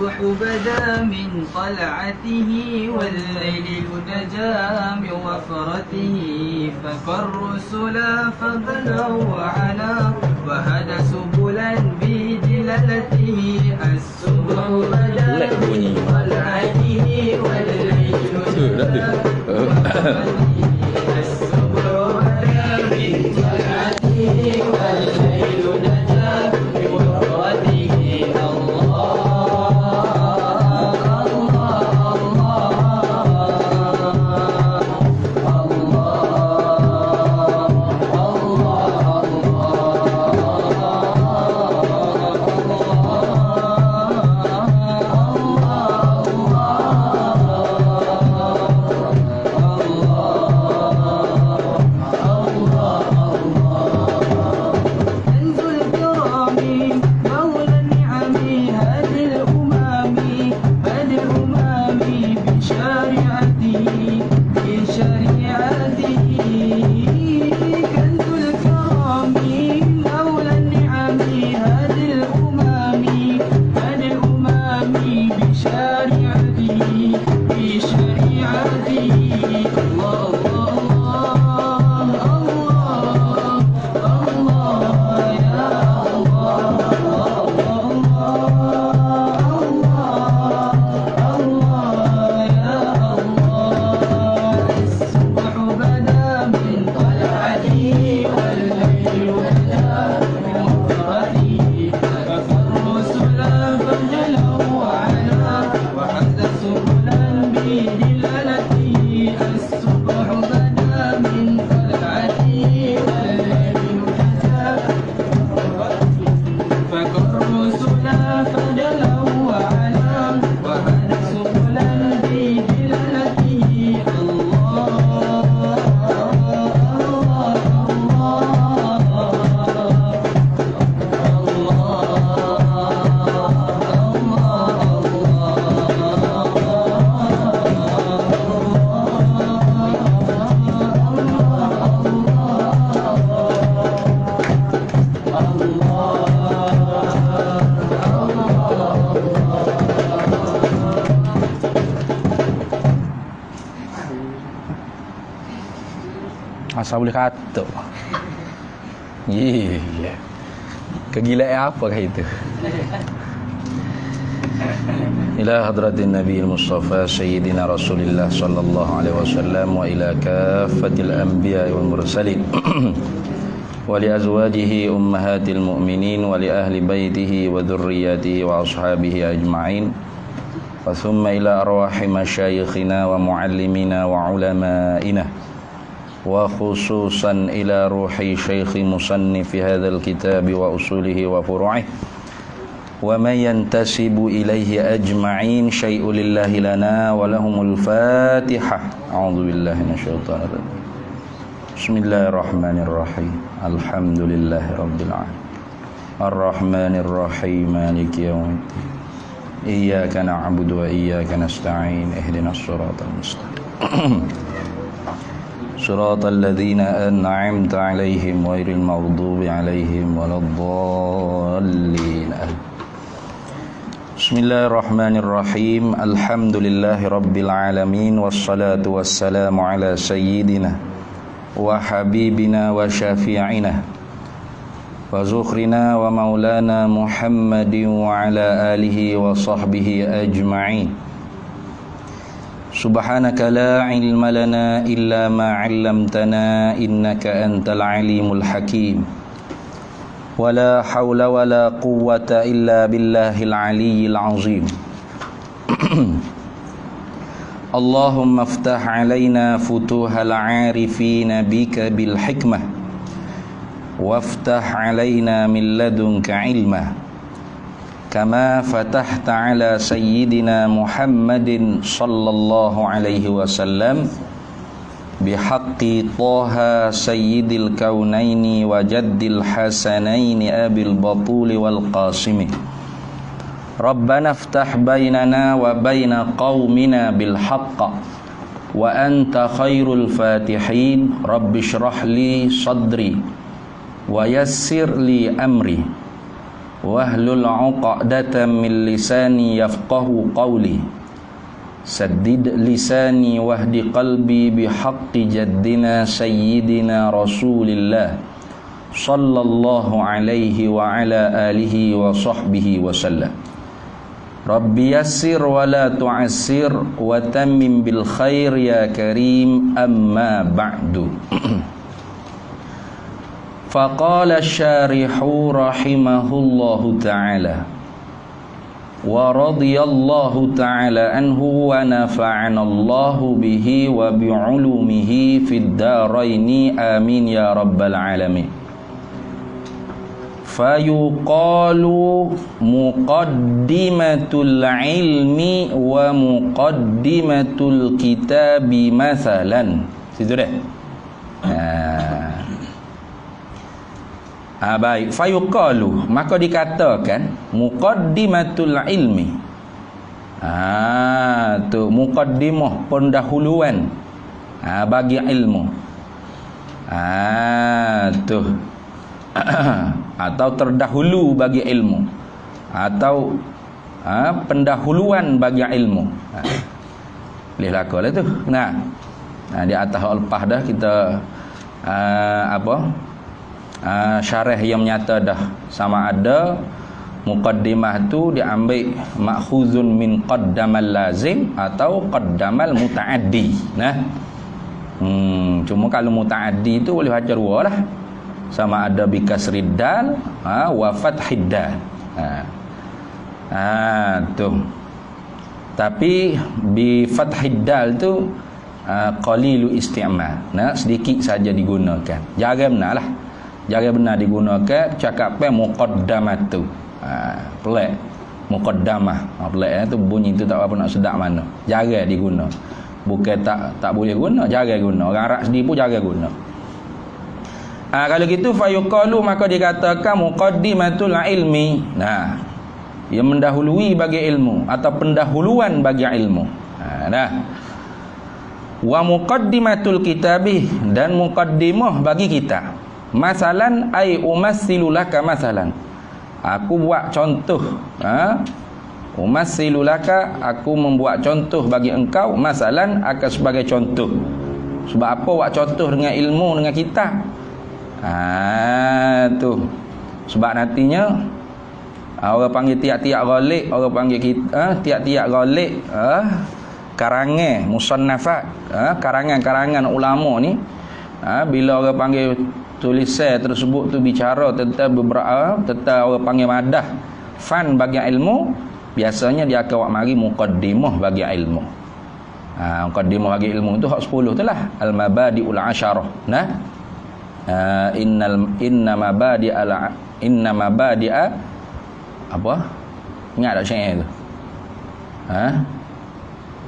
الصبح بدا من طلعته والليل نجا من وفرته فالرسل فضلوا وعلا وهدى سبلا بدلالته الصبح بدا من طلعته والليل نجا من وفرته الصبح بدا من طلعته والليل نجا من وفرته Asal boleh kata. Yeah. Kegilaan apakah itu? Ila hadratin Nabi Mustafa Sayyidina Rasulullah sallallahu alaihi wasallam wa ila kaffatil anbiya wal mursalin wa li azwajihi ummahatil mu'minin wa li ahli baitihi wa dhurriyyatihi wa ashabihi ajma'in wa thumma ila arwahi masyayikhina wa muallimina wa ulama'ina wa khususan ila ruhi syekhi musannifi hadzal kitab wa usulihi wa furu'ih wa man yantasibu ilaihi ajma'in syai'u lillahi lana wa lahumul fatihah. A'udzu billahi minasyaitonir rajim. Bismillahirrahmanirrahim. Alhamdulillahirabbil alamin. Arrahmanir rahim maliki yaumiddin. Iyyaka na'budu wa iyyaka nasta'in. Ihdinas siratal mustaqim. Siratal ladzina an'amta 'alaihim ghairil maghdubi 'alaihim waladdallin. Bismillahirrahmanirrahim. Alhamdulillahi rabbil alamin wassalatu wassalamu ala sayyidina wa habibina wa syafi'ina wa zukhrina wa maulana Muhammadin wa ala alihi wa sahbihi ajma'in. Subhanaka la ilma lana illa ma 'allamtana innaka antal alimul hakim. Wala hawla wala quwwata illa billahil aliyyil azim. Allahumma aftah alaina futuhal 'arifina bika bil hikmah waftah alaina min ladunka ilma kama fatahta ala sayyidina Muhammadin sallallahu alaihi wasallam bihaqqi Taha sayyidil kaunaini wa jaddil hasanaini abil batuli wal qasimi. Rabbana aftah bainana wa baina qaumina bil haqq wa anta khairul fatihin. Rabbi shrah li sadri wa yassir li amri wahlul 'uqdatan min lisani yafqahu qawli saddid lisani wahdi qalbi bihaqqi jaddina sayyidina Rasulillah sallallahu alaihi wa ala alihi wa sahbihi wa sallam. Rabbi yassir wa la tu'assir wa tammim bil khair ya karim, amma ba'du. Faqala syarihu rahimahullahu ta'ala wa radiyallahu ta'ala anhu wa nafa'anallahu bihi wa bi'ulumihi fid daraini amin ya rabbal alamin. Fayuqalu muqaddimatul ilmi wa muqaddimatul kitabi masalan. Situ dah. Baik, fayuqalu, maka dikatakan muqaddimatul ilmi. Tu muqaddimah, pendahuluan bagi ilmu. Tu atau terdahulu bagi ilmu, atau pendahuluan bagi ilmu. Boleh lakulah tu. Nah, di atas al-pah dah kita syarah yang menyata dah sama ada muqaddimah tu diambil makhuzun min qaddamal lazim atau qaddamal mutaaddi. Nah, cuma kalau mutaaddi tu boleh baca dua lah, sama ada bi kasrid dal wa fathid dal. Tu. Tapi bi fathid dal tu qalilu isti'mal. Nah, sedikit saja digunakan. Jaga benarlah. Jaga benar digunakan cakapan muqaddamatu. Pelik muqaddamah. Pelik tu bunyi tu tak apa nak sedap mana. Jaga diguna. Bukan tak boleh guna, jaga guna. Orang Arab sendiri pun jaga guna. Kalau gitu fayuqalu, maka dikatakan muqaddimatul ilmi. Nah, yang mendahului bagi ilmu atau pendahuluan bagi ilmu. Nah. Wa muqaddimatul kitabi, dan muqaddimah bagi kita. Masalan ai umassilu laka masalan. Aku buat contoh, umassilu laka, aku membuat contoh bagi engkau, masalan akan sebagai contoh. Sebab apa buat contoh dengan ilmu, dengan kitab? Tu sebab nantinya orang panggil tiap-tiap ghalib, orang panggil kita tiap-tiap ghalib karangan musannafat, karangan-karangan ulama ni, bila orang panggil tulisan tersebut tu bicara tentang beberapa, tentang orang panggil madah fan bagi ilmu, biasanya dia akan buat mari muqaddimah bagi ilmu. Muqaddimah bagi ilmu tu hak 10 tu lah, al-mabadi'ul asyarah. Nah, inna mabadi'a apa? Ingat tak syair tu?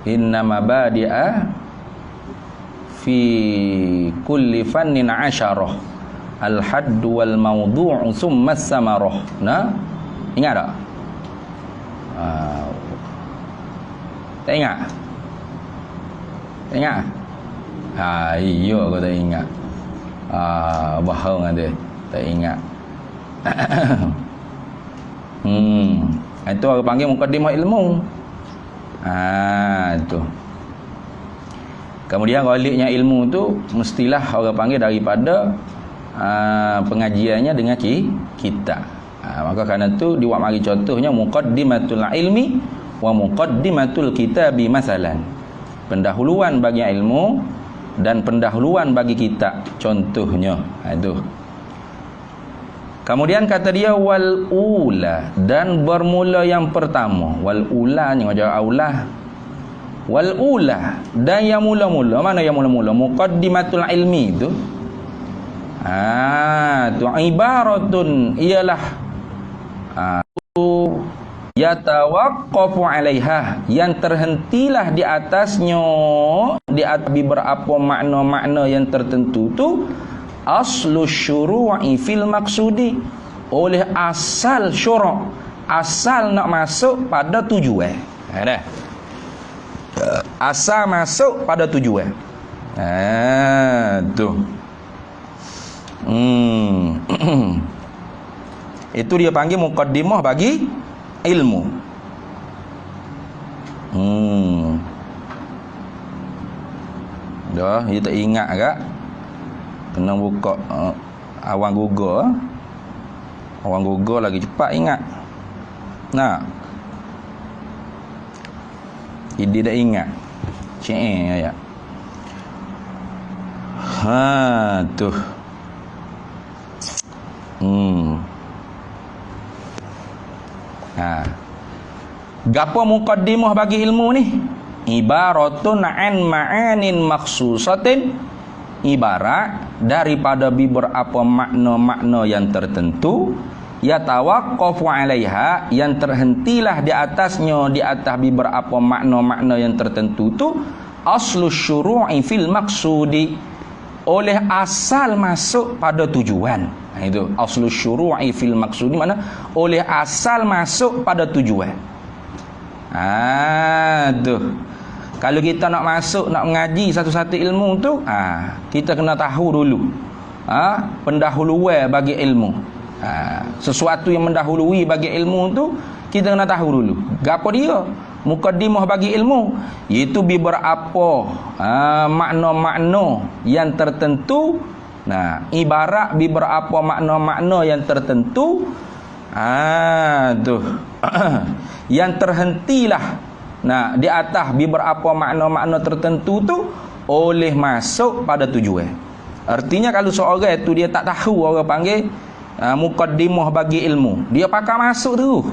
Inna mabadi'a fi kulli fannin asyarah, al-haddu wal mawdu'u summa samarah. Nah, ingat tak? Tak ingat? Tak ingat? Iya aku tak ingat. Bohong ada, tak ingat. Itu orang panggil muqaddimah ilmu. Itu. Kemudian ghalibnya ilmu tu mestilah orang panggil daripada pengajiannya dengan kitab. Maka kerana tu dibuat mari contohnya muqaddimatul ilmi wa muqaddimatul kitabi masalan. Pendahuluan bagi ilmu dan pendahuluan bagi kitab contohnya. Itu. Kemudian kata dia wal ula, dan bermula yang pertama. Wal ula ni macam aulah. Wal ula, dan yang mula-mula. Mana yang mula-mula? Muqaddimatul ilmi tu. Tu ibaratun, ialah yatawaqqafu 'alaiha, yang terhentilah di atasnya, di atas beberapa makna-makna yang tertentu tu, aslu syuru'i fil maksudi, oleh asal syuru', asal nak masuk pada tujuan. Dah. Asal masuk pada tujuan. Tu. Itu dia panggil muqaddimah bagi ilmu. Dah, dia tak ingat agak. Kena buka awang Google. Awang Google lagi cepat ingat. Nah. Dia dah ingat. Ya. Tu. Gapo muqaddimah bagi ilmu ni? Ibaratun an ma'anin makhsusatin, ibarat daripada beberapa makna-makna yang tertentu, yatawaqqafu 'alaiha, yang terhentilah di atasnya, di atas beberapa makna-makna yang tertentu tu, aslu syuru'i fil maqsudi, oleh asal masuk pada tujuan. Itu aslu syuru'i fil maqsudi, mana oleh asal masuk pada tujuan. Tu. Kalau kita nak masuk, nak mengaji satu-satu ilmu tu, kita kena tahu dulu pendahuluan bagi ilmu. Sesuatu yang mendahului bagi ilmu tu, kita kena tahu dulu. Gapo dia? Muqaddimah bagi ilmu, iaitu beberapa makna-makna yang tertentu. Ibarat beberapa makna-makna yang tertentu, tu yang terhentilah di atas beberapa makna-makna tertentu tu oleh masuk pada tujuan. Artinya kalau seorang itu dia tak tahu, orang panggil muqaddimah bagi ilmu, dia pakai masuk tu.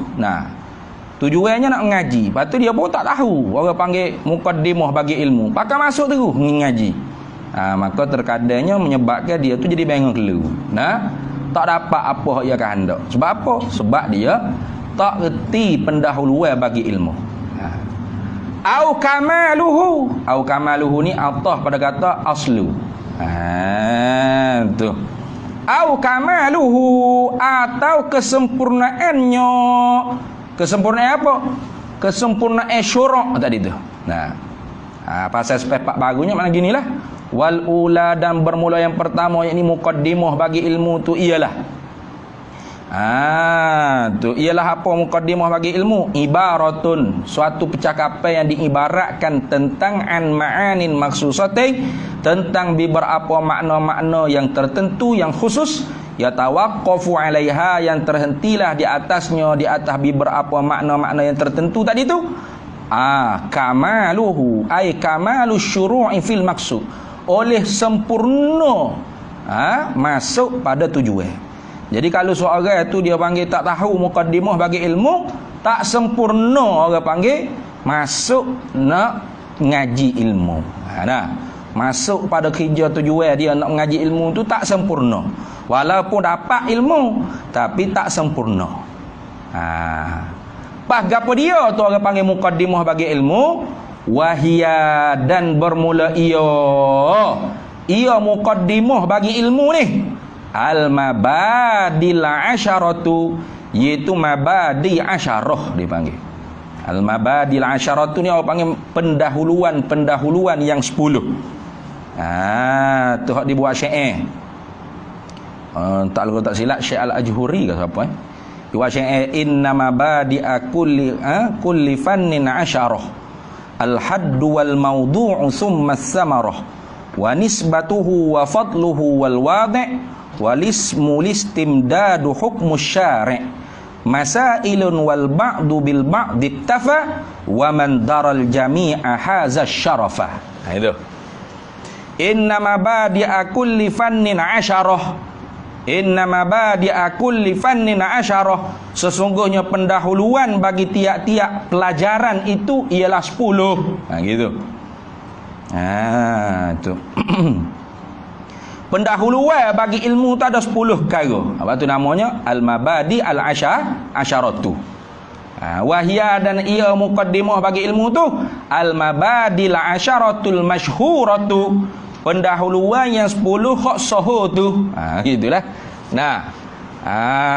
Tujuannya nak mengaji, lepas tu dia pun tak tahu, orang panggil muqaddimah bagi ilmu, pakai masuk tu mengaji. Maka terkadangnya menyebabkan dia tu jadi bingung kelu. Tak dapat apa yang dia hendak. Sebab apa? Sebab dia tak reti pendahuluan bagi ilmu. Au kamaluhu ni atah pada kata aslu. Tu. Au kamaluhu, atau kesempurnaannya. Kesempurnaan apa? Kesempurnaan syuruk tadi tu. Pasal sepepak barunya makna ginilah. Wal ula, dan bermula yang pertama, yakni muqaddimah bagi ilmu tu ialah tu ialah apa muqaddimah bagi ilmu? Ibaratun, suatu percakapan yang diibaratkan tentang an ma'anin maksusatin, tentang beberapa makna-makna yang tertentu, yang khusus, yatawaqqafu 'alaiha, yang terhentilah di atasnya, di atas beberapa makna-makna yang tertentu tadi tu. Kamaluhu ay kamalu syuru'i fil maqsud, oleh sempurna masuk pada tujuan. Jadi kalau seorang itu dia panggil tak tahu muqaddimah bagi ilmu, tak sempurna orang panggil masuk nak ngaji ilmu. Masuk pada kerja tujuan dia nak ngaji ilmu tu tak sempurna. Walaupun dapat ilmu tapi tak sempurna. Pas gapo dia tu orang panggil muqaddimah bagi ilmu? Wahia, dan bermula ia muqaddimah bagi ilmu ni al-mabadil asyaratu, iaitu mabadi asyarah dipanggil. Al-mabadil asyaratu ni orang panggil pendahuluan yang 10. Tu hak dibuat syair. Tak silap Syekh Al-Ajhuri ke siapa Buat syair, inna mabadi'a kulli fannin asyarah, al-haddu wal mawdu'u thumma as-samarah, wa nisbatuhu wa fadluhu wal wadi' walismu listimdadu hukmu syari', masailun wal ba'du bil ba'di ittafa, wa man daral jami'a haza syarafa. Itu inna mabadi'a kulli fannin asyarah, inna mabadi'a kulli fannin asyarah, sesungguhnya pendahuluan bagi tiap-tiap pelajaran itu ialah 10. Gitu. Tu. Pendahuluan bagi ilmu tu ada 10 perkara. Apa tu namanya? Al-mabadi al-asyaratu. Wahia, dan ia muqaddimah bagi ilmu tu al-mabadi al-asyaratul masyhuratu, pendahuluan yang 10 hak sahih tu. Gitulah.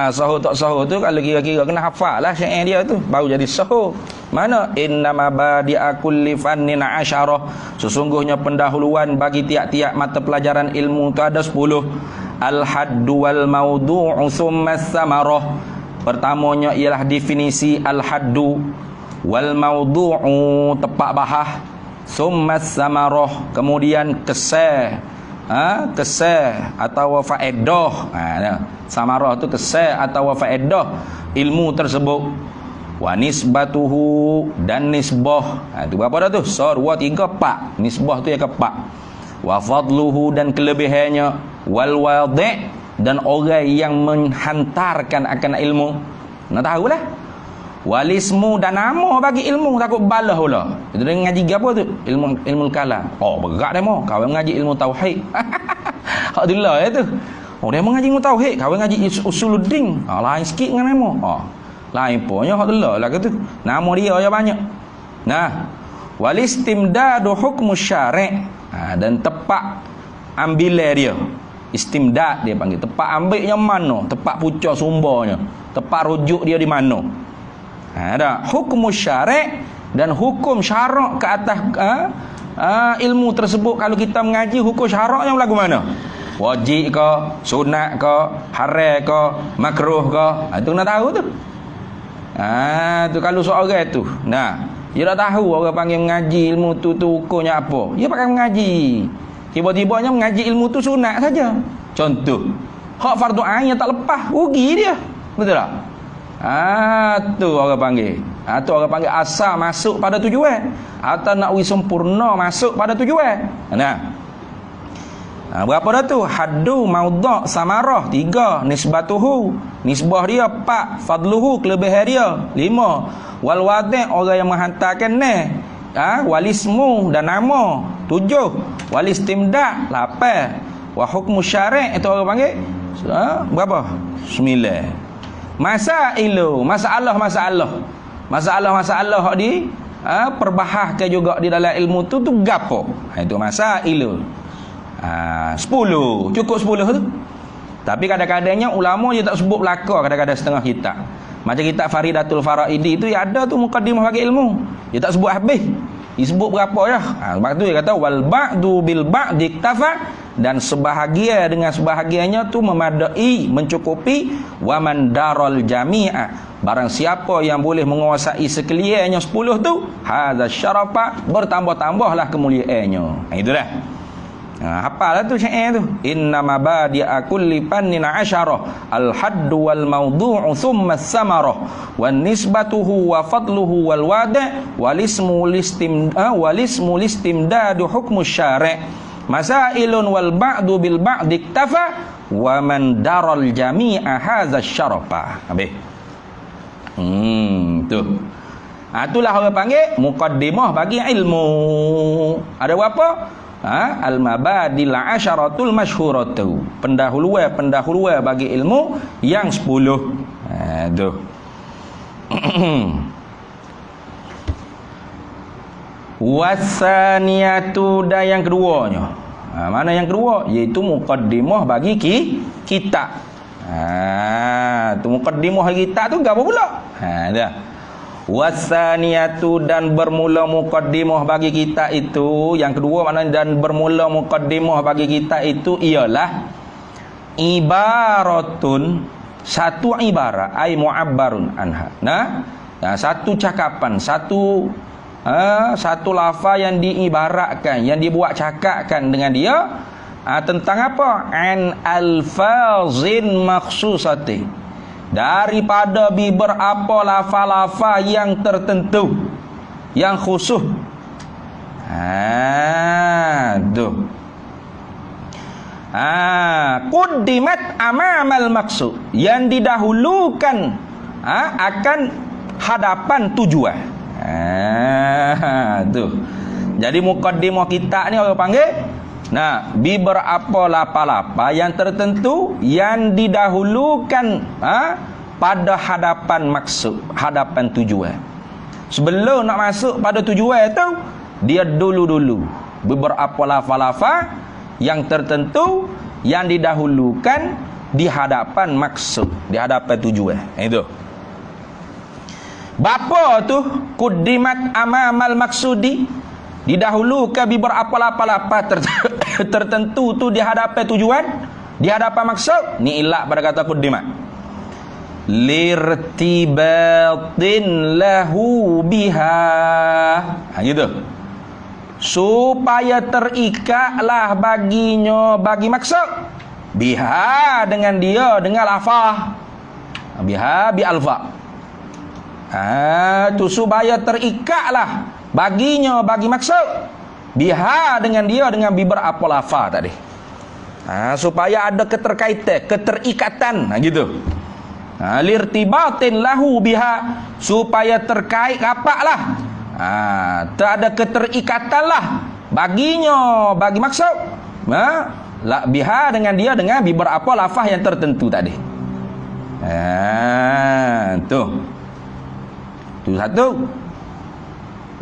Sahih tak sahih tu kalau kira-kira kena hafal lah syair dia tu baru jadi sahih. Mana? Inna mabadi'a kulli fannin asyarah, sesungguhnya pendahuluan bagi tiap-tiap mata pelajaran ilmu tu ada 10. Al-haddu wal mawdu'u thumma as-samarah, Pertamanya ialah definisi al-haddu wal mawdu'u, tepat bahah. Summa samarah, kemudian keseh, keseh atau faedah. Samarah tu keseh atau faedah ilmu tersebut. Wa nisbatuhu, dan nisbah. Itu berapa dah tu? Dua, tiga, empat. Nisbah tu yang keempat. Wa fadluhu, dan kelebihannya. Wal wadi', dan orang yang menghantarkan akan ilmu. Nak tahu lah. Walismu, dan nama bagi ilmu, takut balah pula. Kita ngaji apa tu? Ilmu kalam. Oh, berat demo. Kau ngaji ilmu tauhid. Alhamdulillah ya tu. Oh, dia mengaji ilmu tauhid, kau ngaji usuluddin. Lain sikit dengan nama. Lain punya alhamdulillah lah kata. Nama dia aja banyak. Nah, walistimdadu hukmu syari', dan tepat ambilnya dia. Istimdad dia panggil. Tepat ambilnya mana? Tepat pucuk sumbernya. Tepat rujuk dia di mana? Ada hukmu syari' dan hukum syarak ke atas ilmu tersebut. Kalau kita mengaji hukum syaraknya lagu mana? Wajib ke, sunat ke, haram ke, makruh ke? Itu nak tahu tu. Tu kalau seorang tu. Nah, dia dah tahu orang panggil mengaji ilmu tu hukumnya apa. Dia pakai mengaji. Tiba-tibanya mengaji ilmu tu sunat saja. Contoh, hak fardu ain yang tak lepas, rugi dia. Betul tak? Tu orang panggil. Tu orang panggil asal masuk pada tujuan. Atau nak sempurna masuk pada tujuan. Berapa dah tu? Haddu, maudhu', samarah 3, nisbatuhu, nisbah dia 4, fadluhu, kelebihan dia 5, wal wadi', orang yang menghantarkan ni, walismu, dan nama 7, walistimda' 8, wa hukmu syari' itu orang panggil berapa? 9. Masalah hak di perbahaskan juga di dalam ilmu tu gapo? Itu masailu. 10, cukup 10 tu. Tapi kadang-kadangnya ulama dia tak sebut belaka, kadang-kadang setengah kitab. Macam kitab Faridatul Faraidi tu ya ada tu mukaddimah bagi ilmu. Dia tak sebut habis. Dia sebut berapa ya. Sebab tu dia kata wal ba'du bil ba'di iktafa, dan sebahagia dengan sebahagiannya tu memadai, mencukupi. Wa man daral jami'a, barang siapa yang boleh menguasai sekaliannya 10 tu, hadza syarafa, bertambah-tambahlah kemuliaannya. Itulah. Hapalah tu syair tu. Inna mabadi'a kulli fannin 10, al-haddu wal mawdu'u thumma as-samarah wan nisbatuhu wa fadluhu wal wadi' walismu listimdadu hukmu syari' masailun wal ba'du bil ba'di iktafa wa man daral jami'a hadza syarafa. Habis. Tu. Itulah orang panggil muqaddimah bagi ilmu. Ada berapa? Al-mabadil asyaratul masyhuratu, pendahuluan bagi ilmu yang 10. Tu. Wasaniyatu, dan yang keduanya. Mana yang kedua? Iaitu muqaddimah bagi kitab. Tu muqaddimah bagi kitab tu gapo pula? Dah. Wasaniyatu, dan bermula muqaddimah bagi kita itu, yang kedua maknanya dan bermula muqaddimah bagi kita itu ialah ibaratun, satu ibarat, ai mu'abbarun anha. Satu cakapan, satu lafaz yang diibaratkan, yang dibuat cakapkan dengan dia tentang apa? An alfazin makhsusati, daripada beberapa lafaz-lafaz yang tertentu, yang khusus. Quddimat amamal maksud, yang didahulukan akan hadapan tujuan. Jadi muqaddimah kita ni orang panggil beberapa lapa-lapa yang tertentu yang didahulukan pada hadapan maksud, hadapan tujuan. Sebelum nak masuk pada tujuan itu, dia dulu-dulu beberapa lapa-lapa yang tertentu yang didahulukan di hadapan maksud, di hadapan tujuan. Itu. Bapa tu quddimat amamal maksudi, didahulukan beberapa lapa-lapa tertentu tu di hadapan tujuan, di hadapan maksud. Ni ilat pada kata quddimat. lirtibatin lahu biha. Gitu. Supaya terikatlah baginya, bagi maksud biha dengan dia, dengan lafaz biha bi alfa. Tu supaya terikatlah baginya, bagi maksud biha dengan dia, dengan beberapa lafaz tadi. Supaya ada keterikatan, gitu. Lirtibatin lahu biha, supaya terkait rapatlah. Tak ada keterikatan lah baginya, bagi maksud biha dengan dia, dengan beberapa lafaz yang tertentu tadi. Tu satu.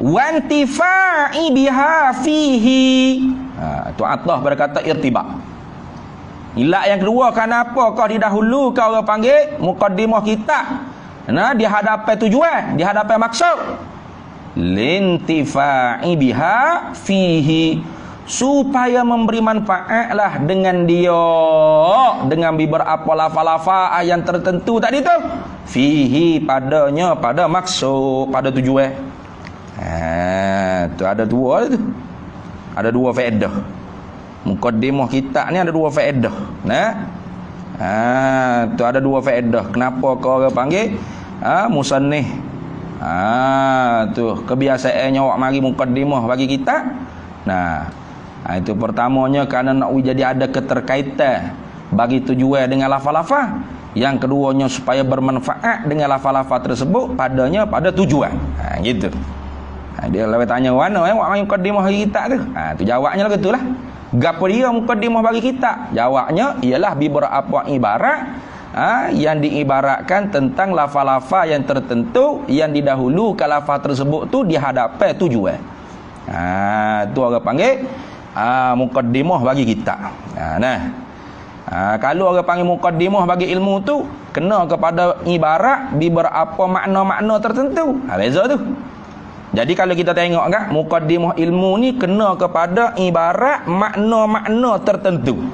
Wantifa'i biha fihi. Tu Allah berkata irtibak. Ilat yang kedua, kenapa kau didahulu kau orang panggil muqaddimah kitab? Di hadapan tujuan, di hadapan maksud. Lintifa'i biha fihi, supaya memberi manfaatlah dengan dia, dengan beberapa lafaz-lafaz yang tertentu tadi tu, fihi padanya, pada maksud, pada tujuan. Tu ada dua tu. Ada dua faedah. Muqaddimah kitab ni ada dua faedah. Tu ada dua faedah. Kenapa kau orang panggil musannif? Tu kebiasaannya awak mari muqaddimah bagi kita. Itu pertamanya kerana nak jadi ada keterkaitan bagi tujuan dengan lafaz-lafaz. Yang keduanya supaya bermanfaat dengan lafaz-lafaz tersebut padanya, pada tujuan. Gitu. Dia lewat tanya mana awak mari muqaddimah bagi kita tu. Tu jawabnya lah gitulah. Gapo dia muqaddimah bagi kita? Jawabnya ialah beberapa ibarat yang diibaratkan tentang lafaz-lafaz yang tertentu yang didahulukan lafaz tersebut tu di hadapan tujuan. Tu orang panggil muqaddimah bagi kita. Kalau orang panggil muqaddimah bagi ilmu tu kena kepada ibarat beberapa makna-makna tertentu. Beza tu. Jadi kalau kita tengok kan, muqaddimah ilmu ni kena kepada ibarat makna-makna tertentu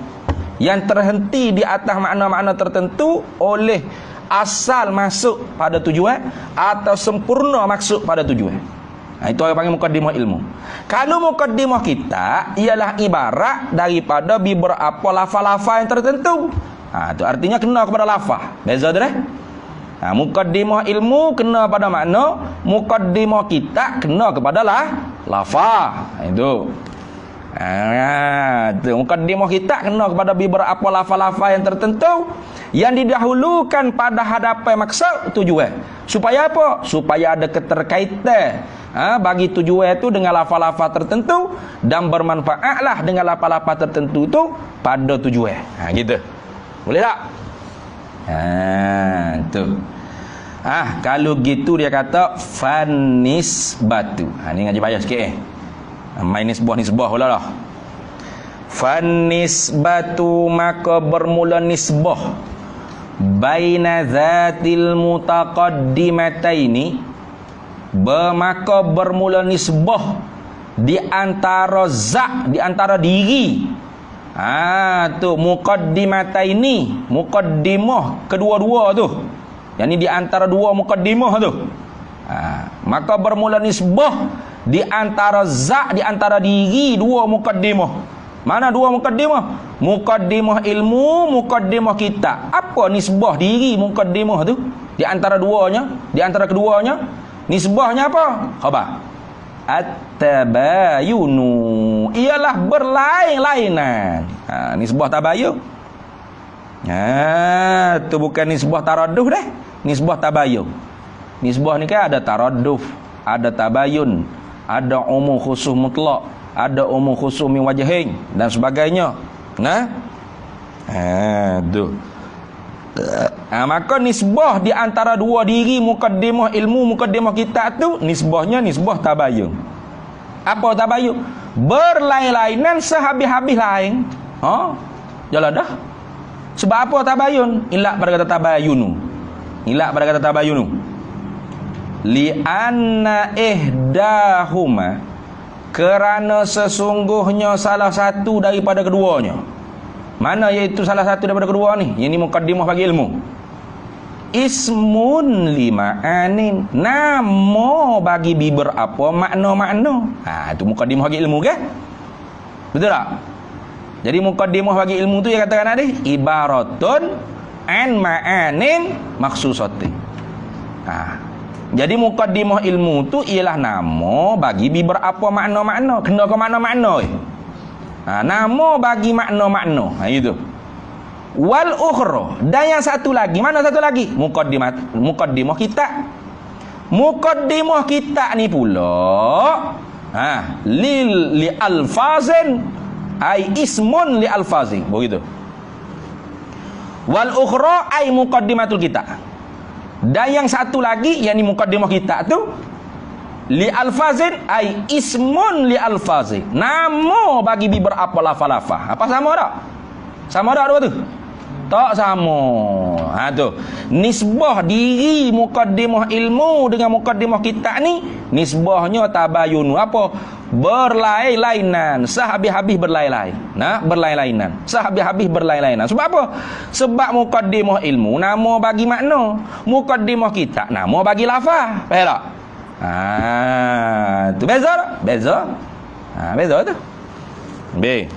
yang terhenti di atas makna-makna tertentu oleh asal masuk pada tujuan atau sempurna masuk pada tujuan. Itu orang panggil muqaddimah ilmu. Kalau muqaddimah kita ialah ibarat daripada beberapa lafaz-lafaz yang tertentu. Itu artinya kena kepada lafaz. Beza tu dah. Muqaddimah ilmu kena pada makna, muqaddimah kita kena kepada lafaz. Itu. Muqaddimah kita kena kepada beberapa lafaz-lafaz yang tertentu yang didahulukan pada hadapan maksud tujuan. Supaya apa? Supaya ada keterkaitan bagi tujuan itu dengan lafaz-lafaz tertentu dan bermanfaatlah dengan lafaz-lafaz tertentu itu pada tujuan. Gitu. Boleh tak? Tu. Kalau gitu dia kata fanis batu. Ni ngaji payah sikit main nisbah pula lah. Fanis batu, maka bermula nisbah baina zatil mutaqaddimataini, maka bermula nisbah di antara zat, di antara diri. Tu muqaddimataini, muqaddimah kedua-dua tu. Yang ni di antara dua muqaddimah tu. Maka bermula nisbah di antara zat, di antara diri dua muqaddimah. Mana dua muqaddimah? Muqaddimah ilmu, muqaddimah kita. Apa nisbah diri muqaddimah tu? Di antara duanya, di antara keduanya, nisbahnya apa? Khabar. At-tabayunu, ialah berlain-lainan. Nisbah tabayun. Tu bukan nisbah taraduf dah. Nisbah tabayun. Nisbah ni kan ada taraduf, ada tabayun, ada umum khusus mutlak, ada umum khusus min wajhain dan sebagainya. Tu. Maka nisbah di antara dua diri muqaddimah ilmu, muqaddimah kita tu nisbahnya nisbah tabayun. Apa tabayun? Berlain-lainan sehabis-habis lain. Jalan dah. Sebab apa tabayun? Ilak pada kata tabayunu. Ilak pada kata tabayunu. Li'anna ihdahuma, kerana sesungguhnya salah satu daripada keduanya. Mana iaitu salah satu daripada kedua ni? Yang ni muqaddimah bagi ilmu. ismun lima'anin, nama bagi beberapa makna-makna. Itu mukadimah bagi ilmu ke? Betul tak? Jadi mukadimah bagi ilmu tu yang katakan tadi ibaratun an ma'anin maksusatin. Jadi mukaddimah ilmu tu ialah nama bagi beberapa makna-makna. Kena ke makna-makna. Nama bagi makna-makna. Itu. Wal ukhra, dan yang satu lagi, mana satu lagi? Mukaddimah kita. Mukaddimah kita ni pula li alfazin ai ismun li alfazin. Begitu. Wal ukhra ai muqaddimatul kita. Dan yang satu lagi yakni mukaddimah kita tu li alfazin ai ismun li alfazin, nama bagi beberapa lafaz-lafaz. Apa sama tak? Sama tak dua tu? Tak sama. Tu nisbah diri mukaddimah ilmu dengan mukaddimah kita ni nisbahnya tabayun. Apa? Berlain-lainan, sehabis-habis berlain-lain. Berlain-lainan, sehabis-habis berlain-lainan. Sebab apa? Sebab mukaddimah ilmu nama bagi makna, mukaddimah kita nama bagi lafaz. Faham tak? Tu beza tak? Beza. Beza tu. B.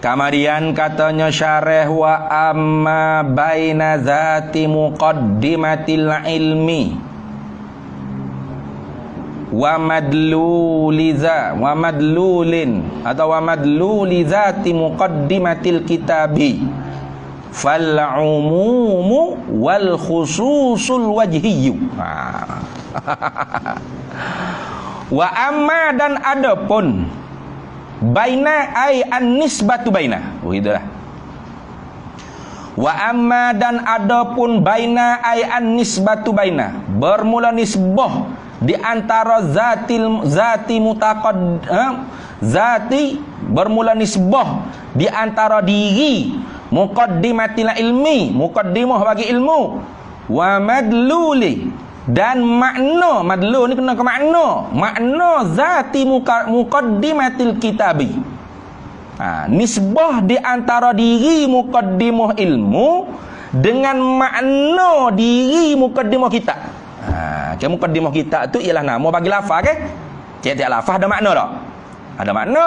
Kemudian katanya syarah wa amma baina zati muqaddimatil ilmi wa madluliza wa madlulin atau wa madluli zati muqaddimatil kitabi fal umumu wal khususul wajhiyyu. Wa amma dan adapun baina ai an-nisbatu baina. Itulah. Wa amma dan adapun baina ai an-nisbatu baina, bermula nisbah di antara zati bermula nisbah di antara diri muqaddimatil ilmi, muqaddimah bagi ilmu, wa madluli dan makna. Madlul ni kena ke makna zati muqaddimatil kitabi. Nisbah di antara diri muqaddimah ilmu dengan makna diri muqaddimah kita. Muqaddimah kita tu ialah nama bagi lafaz ke? Tiap-tiap lafaz ada makna tak? Ada makna.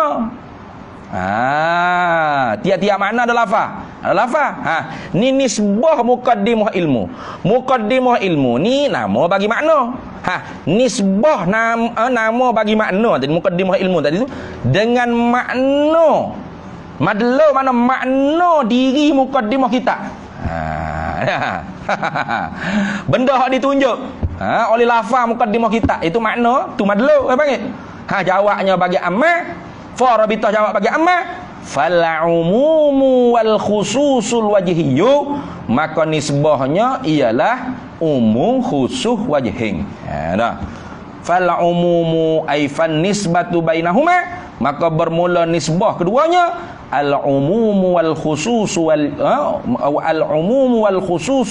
Tiap-tiap makna ada lafaz. Ada lafaz. Ni nisbah muqaddimah ilmu. Muqaddimah ilmu ni nama bagi makna. Nisbah nama bagi makna tadi muqaddimah ilmu tadi tu dengan makna. Madlu mana makna diri muqaddimah kita. Benda hak ditunjuk oleh lafaz muqaddimah kita itu makna tu madlu apa panggil? Jawabnya bagi amma, farabitah jawab bagi amma, fal umumu wal khususul wajhiyyu, maka nisbahnya ialah umum khusus wajhin. Fal umumu ay fan nisbatu bainahuma, maka bermula nisbah keduanya al umumu wal khusus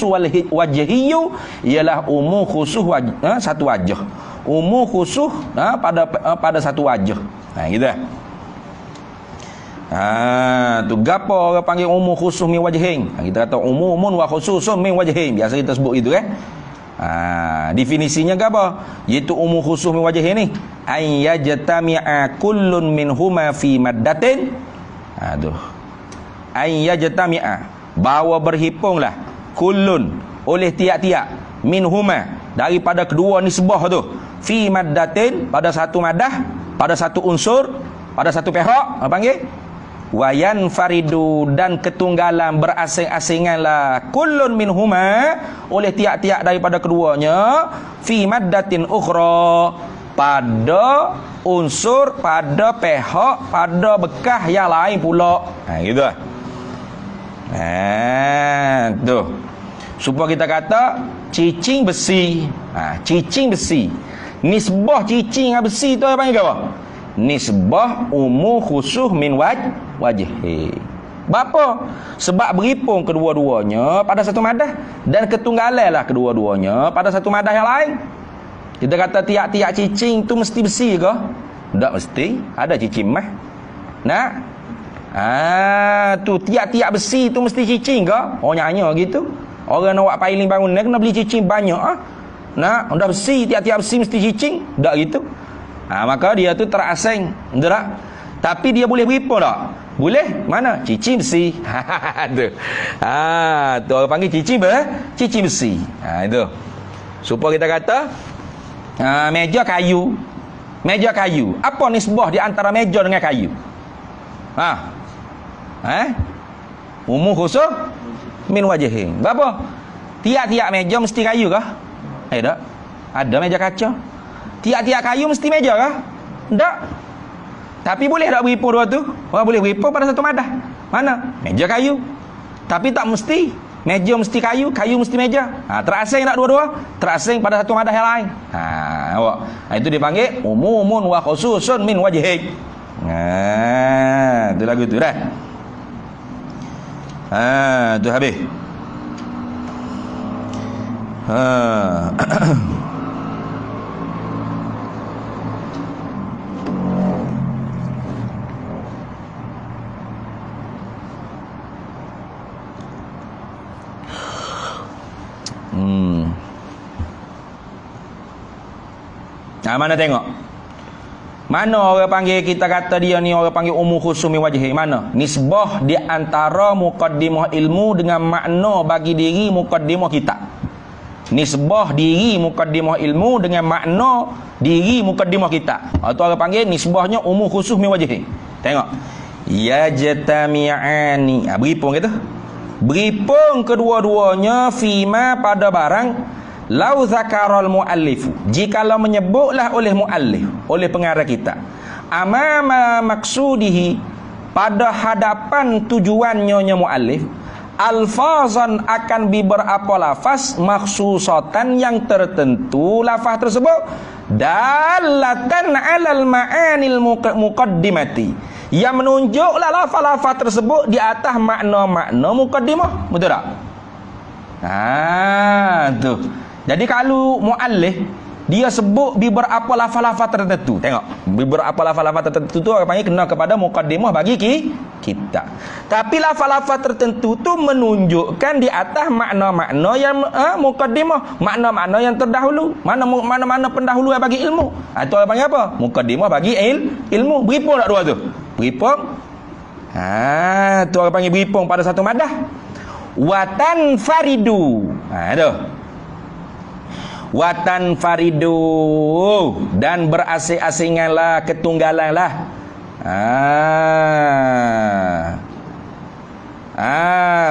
wal wajhiyyu ialah umum khusus satu wajah. Umum khusus pada satu wajah. Gitu. Tu gapo orang panggil umum khusus min wajhin. Kita kata umumun wa khususun min wajhin. Biasa kita sebut itu kan. Definisinya gapo? Iaitu umum khusus min wajhin ni ay yajtami'a kullun minhuma fi maddatin. Ay yajtami'a, bahawa berhimpunglah kullun oleh tiap-tiap minhuma daripada kedua nisbah tu fi maddatin pada satu madah, pada satu unsur, pada satu pihak apa panggil wayan faridu dan ketunggalan berasing-asinganlah kullun minhuma oleh tiap-tiap daripada keduanya fi maddatin ukhra pada unsur, pada pihak, pada bekas yang lain pula. Gitu lah. Tu supaya kita kata cicing besi. Cicing besi, nisbah cicing dengan besi tu apa panggil apa? Nisbah umum khusus min wajhi. Bapa? Sebab berhimpun kedua-duanya pada satu madah dan ketunggalan lah kedua-duanya pada satu madah yang lain. Kita kata tiap-tiap cicing tu mesti besi ke? Tak mesti. Ada cicing mah. Tu tiap-tiap besi tu mesti cicing ke? Oh nyanya gitu. Orang nak buat piling bangunan kena beli cicing banyak Nak dah besi, tiap-tiap besi mesti cicing. Tak gitu. Maka dia tu terasing. Betul tak? Tapi dia boleh beripu tak? Boleh. Mana? Cicing besi. Tu. Tu orang panggil cicing cicing besi. Itu. Supaya kita kata meja kayu. Meja kayu. Apa nisbah di antara meja dengan kayu? Umuh khusus min wajhin. Berapa? Tiap-tiap meja mesti kayu kah? Tak. Ada meja kaca. Tiap-tiap kayu mesti meja kah? Tak. Tapi boleh tak beripu dua tu? Orang boleh beripu pada satu madah. Mana? Meja kayu. Tapi tak mesti. Meja mesti kayu, kayu mesti meja. Terasing tak dua-dua? Terasing pada satu madah yang lain. Itu dipanggil umumun wa khususun min wajhin. Itu lagu tu dah. Tu habis. Mana tengok? Mana orang panggil, kita kata dia ni orang panggil umum khusumi wajhi? Mana? Nisbah di antara muqaddimah ilmu dengan makna bagi diri muqaddimah kita. Nisbah diri muqaddimah ilmu dengan makna diri muqaddimah kita. Atau orang panggil nisbahnya umum khusumi wajhi. Tengok. Yajtami'ani. Beripung gitu. Beripung kedua-duanya fima pada barang lau zakaral muallifu, jikalau menyebutlah oleh muallif, oleh pengarah kita, amama maksudihi, pada hadapan tujuannya muallif, alfazan akan beberapa lafaz maksusatan yang tertentu, lafaz tersebut dalatan alal ma'anil muqaddimati, yang menunjuklah lafaz-lafaz tersebut di atas makna-makna muqaddimah. Betul tak? Tu. Jadi kalau muallif dia sebut beberapa lafaz-lafaz tertentu, tengok, beberapa lafaz-lafaz tertentu tu orang panggil kena kepada muqaddimah bagi kita. Tapi lafaz-lafaz tertentu tu menunjukkan di atas makna-makna yang muqaddimah, makna-makna yang terdahulu, mana-mana pendahulu yang bagi ilmu. Itu orang panggil apa? Muqaddimah bagi ilmu. Beripung tak dua tu? Beripung. Tu orang panggil beripung pada satu madah. Watan faridu. Tu. Watan faridu, dan berasing-asinganlah, ketunggalanlah.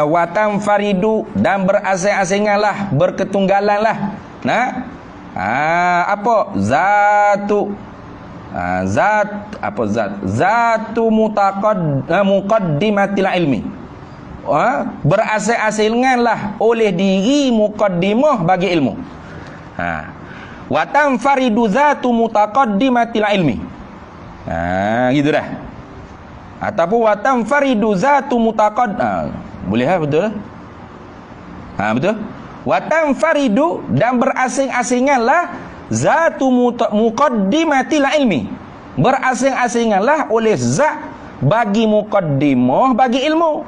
Watan faridu, dan berasing-asinganlah, berketunggalanlah. Apa? Zatu. Zatu muqaddimatil ilmi. Berasing-asinganlah oleh diri muqaddimah bagi ilmu. Wa tanfaridu zatu mutaqaddimatil ilmi. Gitu dah. Ataupun wa tanfaridu zatu boleh betul? Betul. Wa tanfaridu, dan berasing-asinganlah zatu muqaddimatil ilmi. Berasing-asinganlah oleh zat bagi muqaddimah bagi ilmu.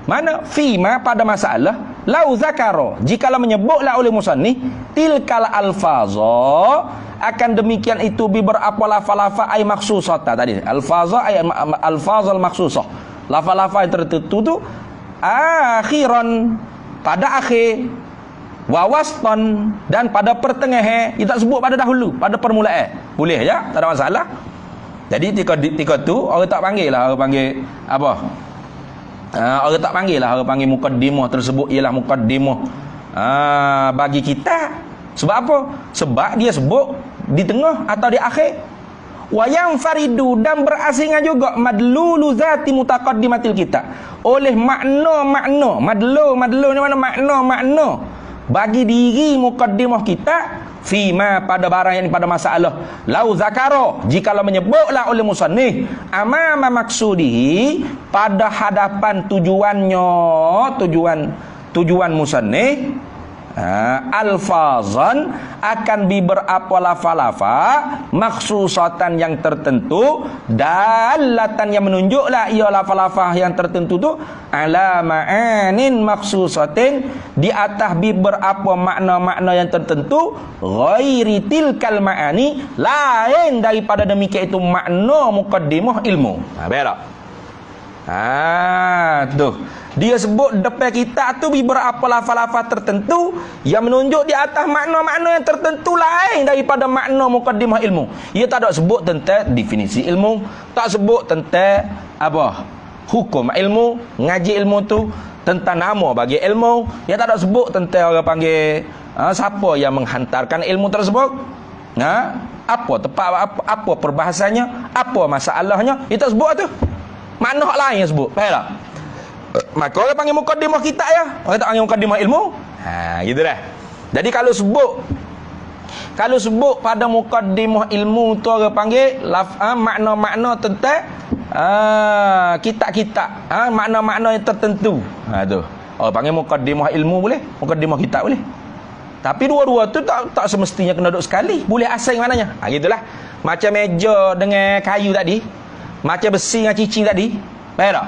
Mana? Fima, pada masalah lau zakaro, jikalau menyebutlah oleh musannif tilkal alfaza, akan demikian itu beberapa lafaz-lafaz ay maksusata tadi. Alfaza ay alfazal maksusah, lafaz-lafaz yang tertentu tu akhiran, pada akhir, wa wastan, dan pada pertengahan. Dia tak sebut pada dahulu, pada permulaan. Boleh ya, tak ada masalah. Jadi ketika tu orang tak panggil lah, orang panggil apa? Orang tak panggil lah, orang panggil muqaddimah tersebut ialah muqaddimah bagi kita. Sebab apa? Sebab dia sebut di tengah atau di akhir. Wa yang faridu, dan berasingan juga madlulu zati mutaqaddimatil kita, oleh makna-makna. Madlu ni mana? Makna-makna bagi diri muqaddimah kita. Fima, pada barang yang pada masalah lau zakaro, jikalau menyebutlah oleh musannif amama maksudihi, pada hadapan tujuan musannif, Alfazan akan berapa lafa-lafa maksusatan yang tertentu, dalatan yang menunjuklah ia lafa-lafa yang tertentu tu ala ma'anin maksusatin di atas berapa makna-makna yang tertentu, ghairi tilkal ma'ani, lain daripada demikian itu makna muqaddimah ilmu. Berak. Tuh. Dia sebut depan kita tu beberapa lafaz-lafaz tertentu yang menunjuk di atas makna-makna yang tertentu lain daripada makna muqaddimah ilmu. Ia tak ada sebut tentang definisi ilmu, tak sebut tentang apa? Hukum ilmu, ngaji ilmu tu, tentang nama bagi ilmu. Ia tak ada sebut tentang orang panggil siapa yang menghantarkan ilmu tersebut. Apa tepat apa perbahasannya, apa masalahnya, ia tak sebut tu. Makna lain yang sebut. Faham tak? Maka orang panggil muqaddimah kitab ya. Orang tak panggil muqaddimah ilmu. Gitu dah. Jadi kalau sebut pada muqaddimah ilmu tu orang panggil makna-makna tentang kitab-kitab, makna-makna yang tertentu. Tu. Orang panggil muqaddimah ilmu boleh, muqaddimah kitab boleh. Tapi dua-dua tu tak semestinya kena duduk sekali. Boleh asing maknanya. Gitulah. Macam meja dengan kayu tadi, macam besi dengan cicing tadi. Faham tak?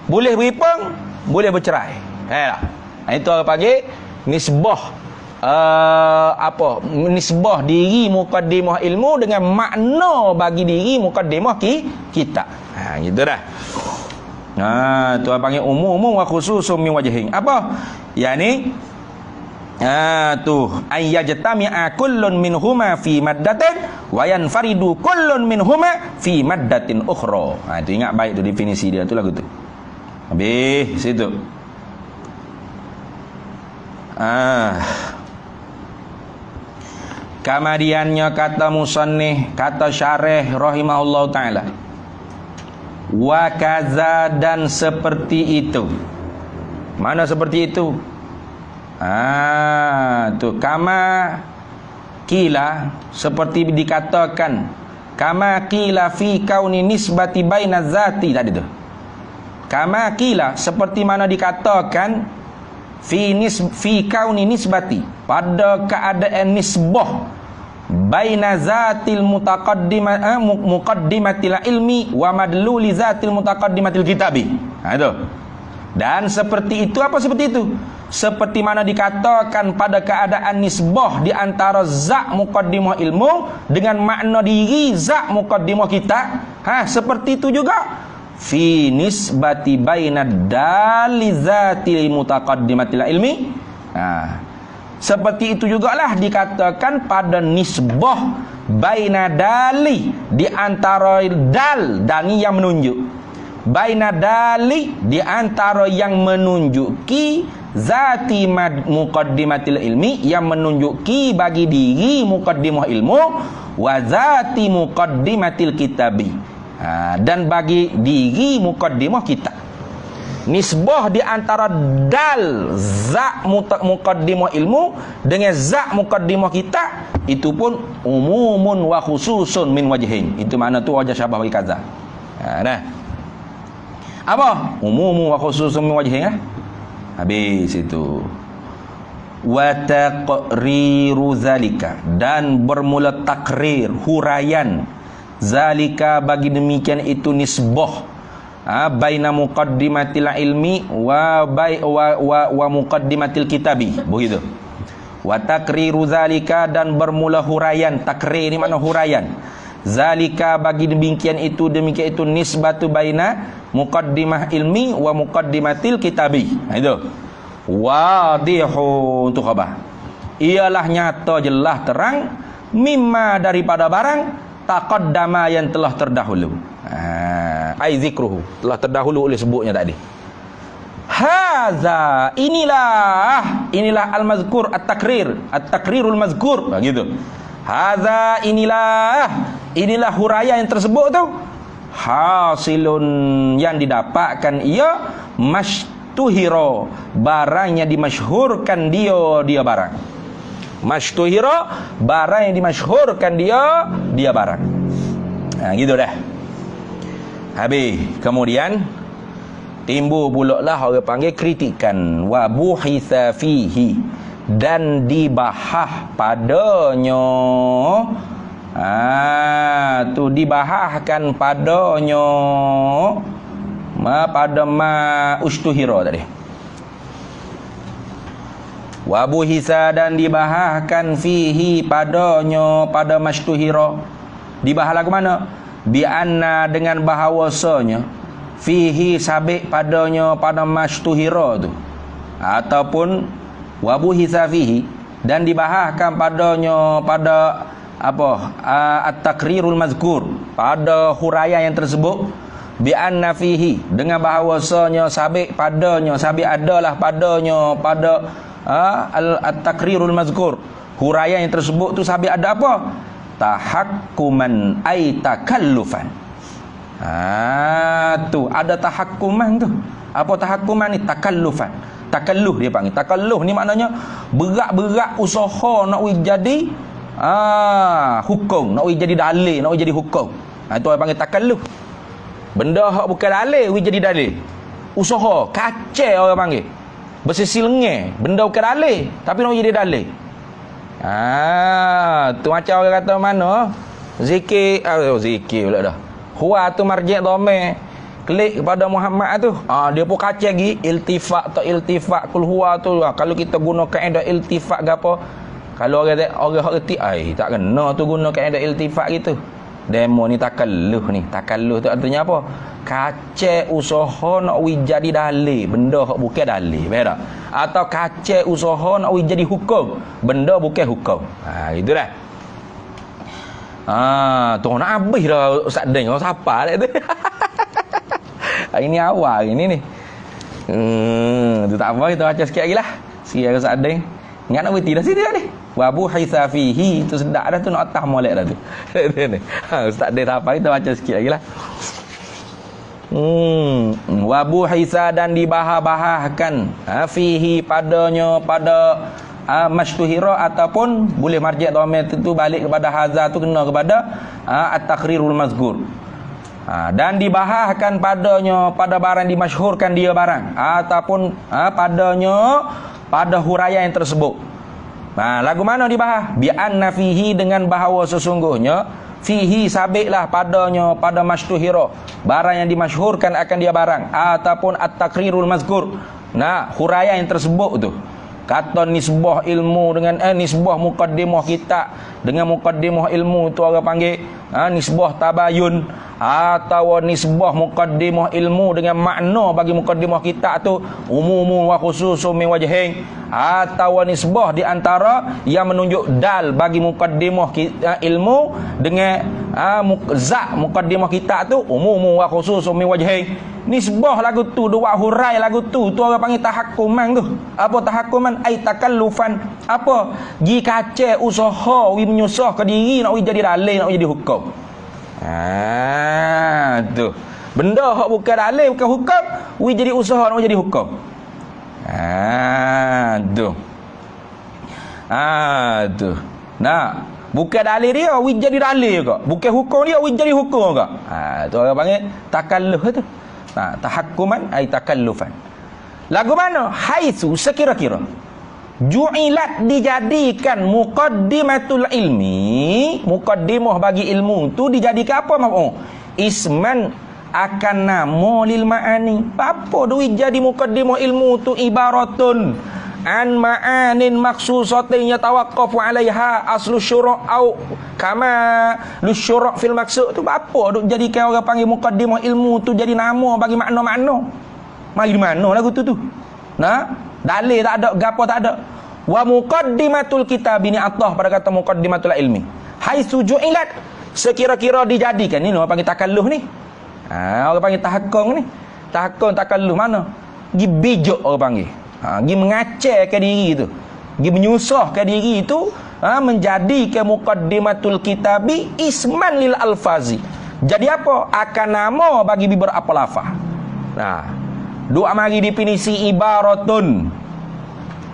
Boleh beripang, boleh bercerai. Itu orang panggil nisbah nisbah diri muqaddimah ilmu dengan makna bagi diri muqaddimah kitab. Gitu dah. Tu orang panggil umum wa khususum min wajhin. Apa? Yani tu ayyajtami'a kullun minhuma fi maddatin wa yanfaridu kullun minhuma fi maddatin ukhra. Itu ingat baik tu definisi dia tu lagu tu. Habis situ. Kemudiannya kata musannif, kata syarih rahimahullah taala, wa kaza, dan seperti itu. Mana seperti itu? Tu kama kila, seperti dikatakan, kama kila fi kauni nisbati baina zati tadi tu. Kama kila, seperti mana dikatakan fi kauni nisbati, pada keadaan nisbah baina zatil muqaddimatil ilmi wa madluli zatil mutaqaddimatil kitabi. Itu. Dan seperti itu, apa seperti itu? Seperti mana dikatakan pada keadaan nisbah di antara zat muqaddimah ilmu dengan makna diri zat muqaddimah kita. Seperti itu juga fi nisbati baina dali zatil mutaqaddimatil ilmi. Seperti itu jugalah dikatakan pada nisbah baina dali, di antara dal ni yang menunjuk, baina dali di antara yang menunjuki zati muqaddimatil ilmi, yang menunjuki bagi diri muqaddimah ilmu, wa zati muqaddimatil kitabi, dan bagi diri muqaddimah kitab. Nisbah di antara dal zat muqaddimah ilmu dengan zat muqaddimah kitab, itu pun umumun wa khususun min wajhin. Itu makna tu wajah syabah bagi kaza. Nah. Apa? Umumun wa khususun min wajhin. Habis itu. Wa taqriru zalika, dan bermula takrir, huraian zalika, bagi demikian itu nisbah baina muqaddimatil ilmi wa muqaddimatil kitabi. Begitu. Wa takriru zalika, dan bermula huraian. Takrir ni makna huraian. Zalika, bagi demikian itu nisbatu baina muqaddimah ilmi wa muqaddimatil kitabi. Itu. Wadihu, untuk khabar. Ialah nyata, jelas, terang, mimma, daripada barang taqaddama, yang telah terdahulu. Ai zikruhu, telah terdahulu oleh sebutnya tadi. Haza, inilah al-mazkur, at-takrirul mazkur, begitu. Haza, inilah huraian yang tersebut tu, hasilun, yang didapatkan ia, mastuhiro, barang yang dimasyhurkan dia barang. Mastuhiro, barang yang dimasyhurkan dia barang. Gitu dah. Habis, kemudian timbul pula lah orang panggil kritikan, wa buhitha fihi, dan dibahah padanya. Tu dibahahkan padanya pada ma ustuhira tadi. Wa buhisa dan dibahahkan fihi padanya pada mastuhira. Dibahas lagu mana? Bi anna dengan bahawasanya fihi sabik padanya pada mastuhira tu. Ataupun wa buhisa fihi dan dibahaskan padanya pada apa at-taqrirul mazkur pada huraian yang tersebut bi anna fihi dengan bahawasanya sabik padanya sabik adalah padanya pada at-taqrirul mazkur huraian yang tersebut tu sabik ada apa tahakkuman ay takallufan. Tu ada tahakkuman tu. Apa tahakkuman ni? Takallufan. Takalluh dia panggil. Takalluh ni maknanya berat-berat usaha nak jadi hukum, nak jadi dalil, nak jadi hukum. Itu orang panggil takalluh. Benda hak bukan dalil, jadi dalil. Usaha, kacau orang panggil. Bersisi lengah, benda bukan dalil, tapi nak jadi dalil. Tu macam orang kata mana? Zikir, zikir pula dah. Huwa tu marji' dhamir. Klik kepada Muhammad tu. Dia pun kacau lagi iltifat atau iltifat kul huwa tu. Kalau kita guna kaedah iltifat ke apa? Kalau orang hak reti tak kena tu guna kaedah iltifat gitu. Demo ni takalluh ni. Takalluh tu artinya apa? Kacau usaha nak jadi dalil, benda hak bukan dalil, betul tak? Atau kacau usaha nak jadi hukum, benda bukan hukum. Itulah. Tu nak habis dah Ustaz Deng. Siapa dah tu? Ini awal ini ni. Tu tak apa, kita baca sikit lagi lah. Sikit Ustaz Deng. Ingat nak berhenti dah sini dah ni. Wa buhitha fihi tu sedap dah tu nak atas molek dah tu. Ustaz Deng tak apa, kita baca sikit lagi lah. Wa buhitha dan dibahas-bahaskan fihi padanya pada mastuhira ataupun boleh marji' dhamir tu balik kepada hadza tu kena kepada at-taqrirul mazkur. Dan dibahaskan padanya pada barang dimasyhurkan dia barang ataupun padanya pada huraian yang tersebut. Lagu mana dibahas? Bi anna fihi dengan bahawa sesungguhnya fihi sabitlah padanya pada mastuhira barang yang dimasyhurkan akan dia barang ataupun at-taqrirul mazkur. Huraian yang tersebut tu kata nisbah ilmu dengan nisbah muqaddimah kitab dengan muqaddimah ilmu tu orang panggil nisbah tabayun atau nisbah muqaddimah ilmu dengan makna bagi muqaddimah kitab tu umumun wa khususun min wajhin atau nisbah di antara yang menunjuk dal bagi muqaddimah ilmu dengan zat muqaddimah kitab tu umumun wa khususun min wajhin. Nisbah lagu tu, dua hurai lagu tu orang panggil tahakkuman tu. Apa tahakkuman? Ai takallufan. Apa? Gi kacau usaha wi menyusah ke diri nak wi jadi dalil, nak wi jadi hukum. Tu. Benda hak bukan dalil, bukan hukum, wi jadi usaha nak wi jadi hukum. Tu. Tu. Bukan dalil dia, wi jadi dalil ke? Bukan hukum dia, wi jadi hukum ke? Tu orang panggil takalluh tu. Tahakkuman ay takallufan. Lagu mana? Haitsu sekira-kira ju'ilat dijadikan muqaddimatul ilmi, muqaddimah bagi ilmu tu dijadikan apa maksud? Isman akan nama lil ma'ani. Apa duit jadi muqaddimah ilmu tu ibaratun an ma'anin maksusatin yatawaqqafu 'alaiha aslu syuru' au kama lusyuru' fil maksud tu. Apa duk jadikan orang panggil muqaddimah ilmu tu jadi nama bagi makna-makna? Mari di mana lagu tu? Dalil tak ada, gapo tak ada. Wa muqaddimatul kitab ini Allah pada kata muqaddimatul ilmi. Haitsu ju'ilat sekira-kira dijadikan. Ni orang panggil takalluh ni. Orang panggil tahakkum ni. Tahakkum takalluh mana? Gi bijak orang panggil. Gi mengacaukan diri tu. Gi menyusahkan diri tu menjadikan muqaddimatul kitabi isman lil alfazi. Jadi apa? Akan nama bagi beberapa lafaz. Dua mari definisi ibaratun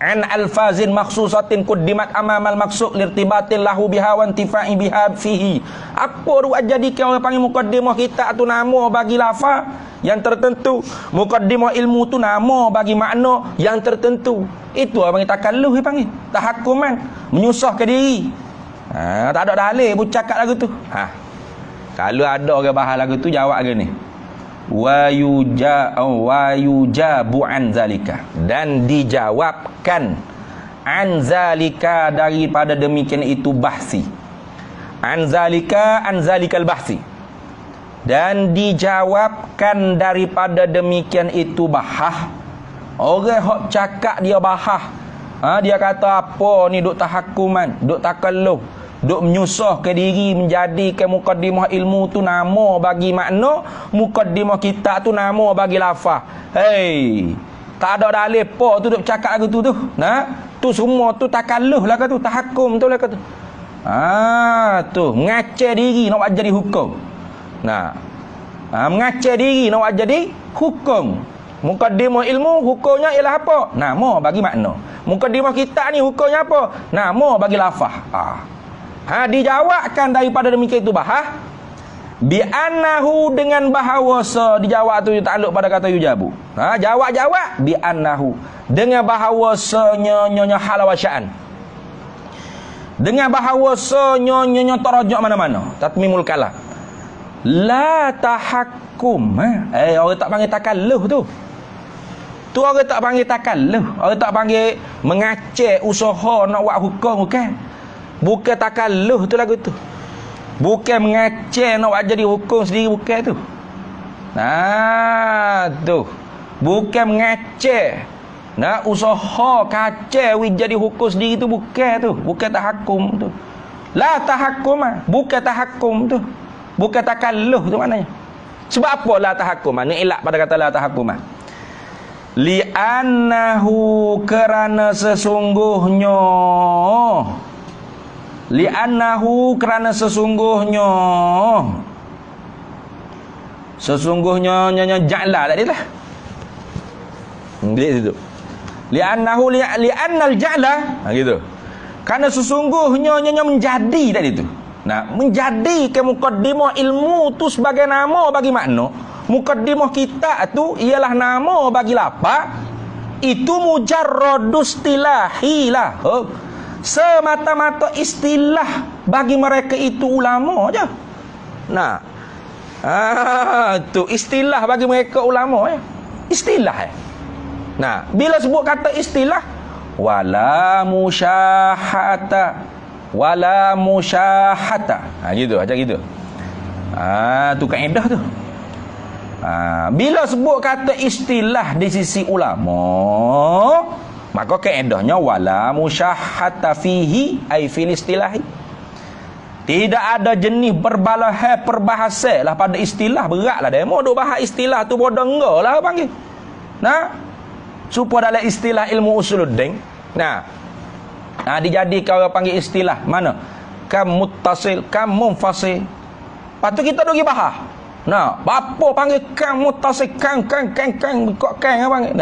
an alfazin makhsusatin quddimat amamal maqsud lirtibatil lahu biha wa intifa'i biha fihi. Apa ruat jadi orang panggil muqaddimah kita tu nama bagi lafaz yang tertentu, muqaddimah ilmu tu nama bagi makna yang tertentu. Itu orang panggil takalluf, dia panggil tahakkuman, menyusahkan diri. Tak ada dalil pun cakap lagu tu. Kalau ada orang bahas lagu tu, jawab gini, wa yujabu an zalika, dan dijawabkan an zalika, daripada demikian itu bahsi, an zalikal bahsi, dan dijawabkan daripada demikian itu bahas. Orang hok cakap dia bahas, dia kata apa ni, duk tahakkuman, duk takalluf, duk menyusah ke diri, menjadikan muqaddimah ilmu tu nama bagi makna, muqaddimah kita tu nama bagi lafaz. Hei, tak ada dalil apa tu duk cakap lagu tu. Tu semua tu takalluf lah tu, tahakkum tu lah tu. Tu mengacau diri nak buat jadi hukum. Mengacau diri nak buat jadi hukum. Muqaddimah ilmu hukumnya ialah apa? Nama bagi makna. Muqaddimah kita ni hukumnya apa? Nama bagi lafaz. Dijawabkan daripada demikian itu bahas bi annahu, dengan bahawasa. Dijawab tu takluk pada kata yujabu. Jawab bi annahu, dengan bahawasanya nyonya halawasyaan, dengan bahawasanya nyonya tarajjuk mana-mana, tatmimul kalam, la tahakkum. Orang tak panggil takalluf tu. Tu orang tak panggil takalluf, orang tak panggil mengacak usaha nak buat hukum, bukan. Bukan takalluf tu lagu tu. Bukan mengacau nak buat jadi hukum sendiri, bukan tu. Tu. Bukan mengacau nak usaha kacau jadi hukum sendiri tu, bukan tu. Bukan tahakkum tu. La tahakkum, bukan tahakkum tu. Bukan takalluf tu maknanya. Sebab apa la tahakkum? Ni ilak pada kata la tahakkum. Li'annahu, kerana sesungguhnya, li'annahu, kerana sesungguhnya nyonya ja'la tadi lah. Dia situ. Li'annahu li'annal ja'la, gitu. Karena sesungguhnya nyonya menjadi tadi tu. Menjadi ke muqaddimah ilmu tu sebagai nama bagi makna. Muqaddimah kita tu ialah nama bagi lafaz. Itu mujarradus istilahi lah. Semata-mata istilah bagi mereka itu ulama aja. Tu istilah bagi mereka ulama ya. Istilah. Bila sebut kata istilah, wala musyahata, gitu, macam gitu. Tu kaedah tu. Bila sebut kata istilah di sisi ulama, maka kaedahnya wala musyahata fihi, ai fil istilahi. Tidak ada jenis perbahasa lah pada istilah. Beratlah demo duk bahas istilah tu, bodoh enggak lah panggil. Supaya dalam istilah ilmu usuluddin, dijadikan orang panggil istilah mana? Kam muttasil, kam munfasil. Lepas tu kita duk bahas. Bapa panggil kam muttasil, kang kok kang panggil.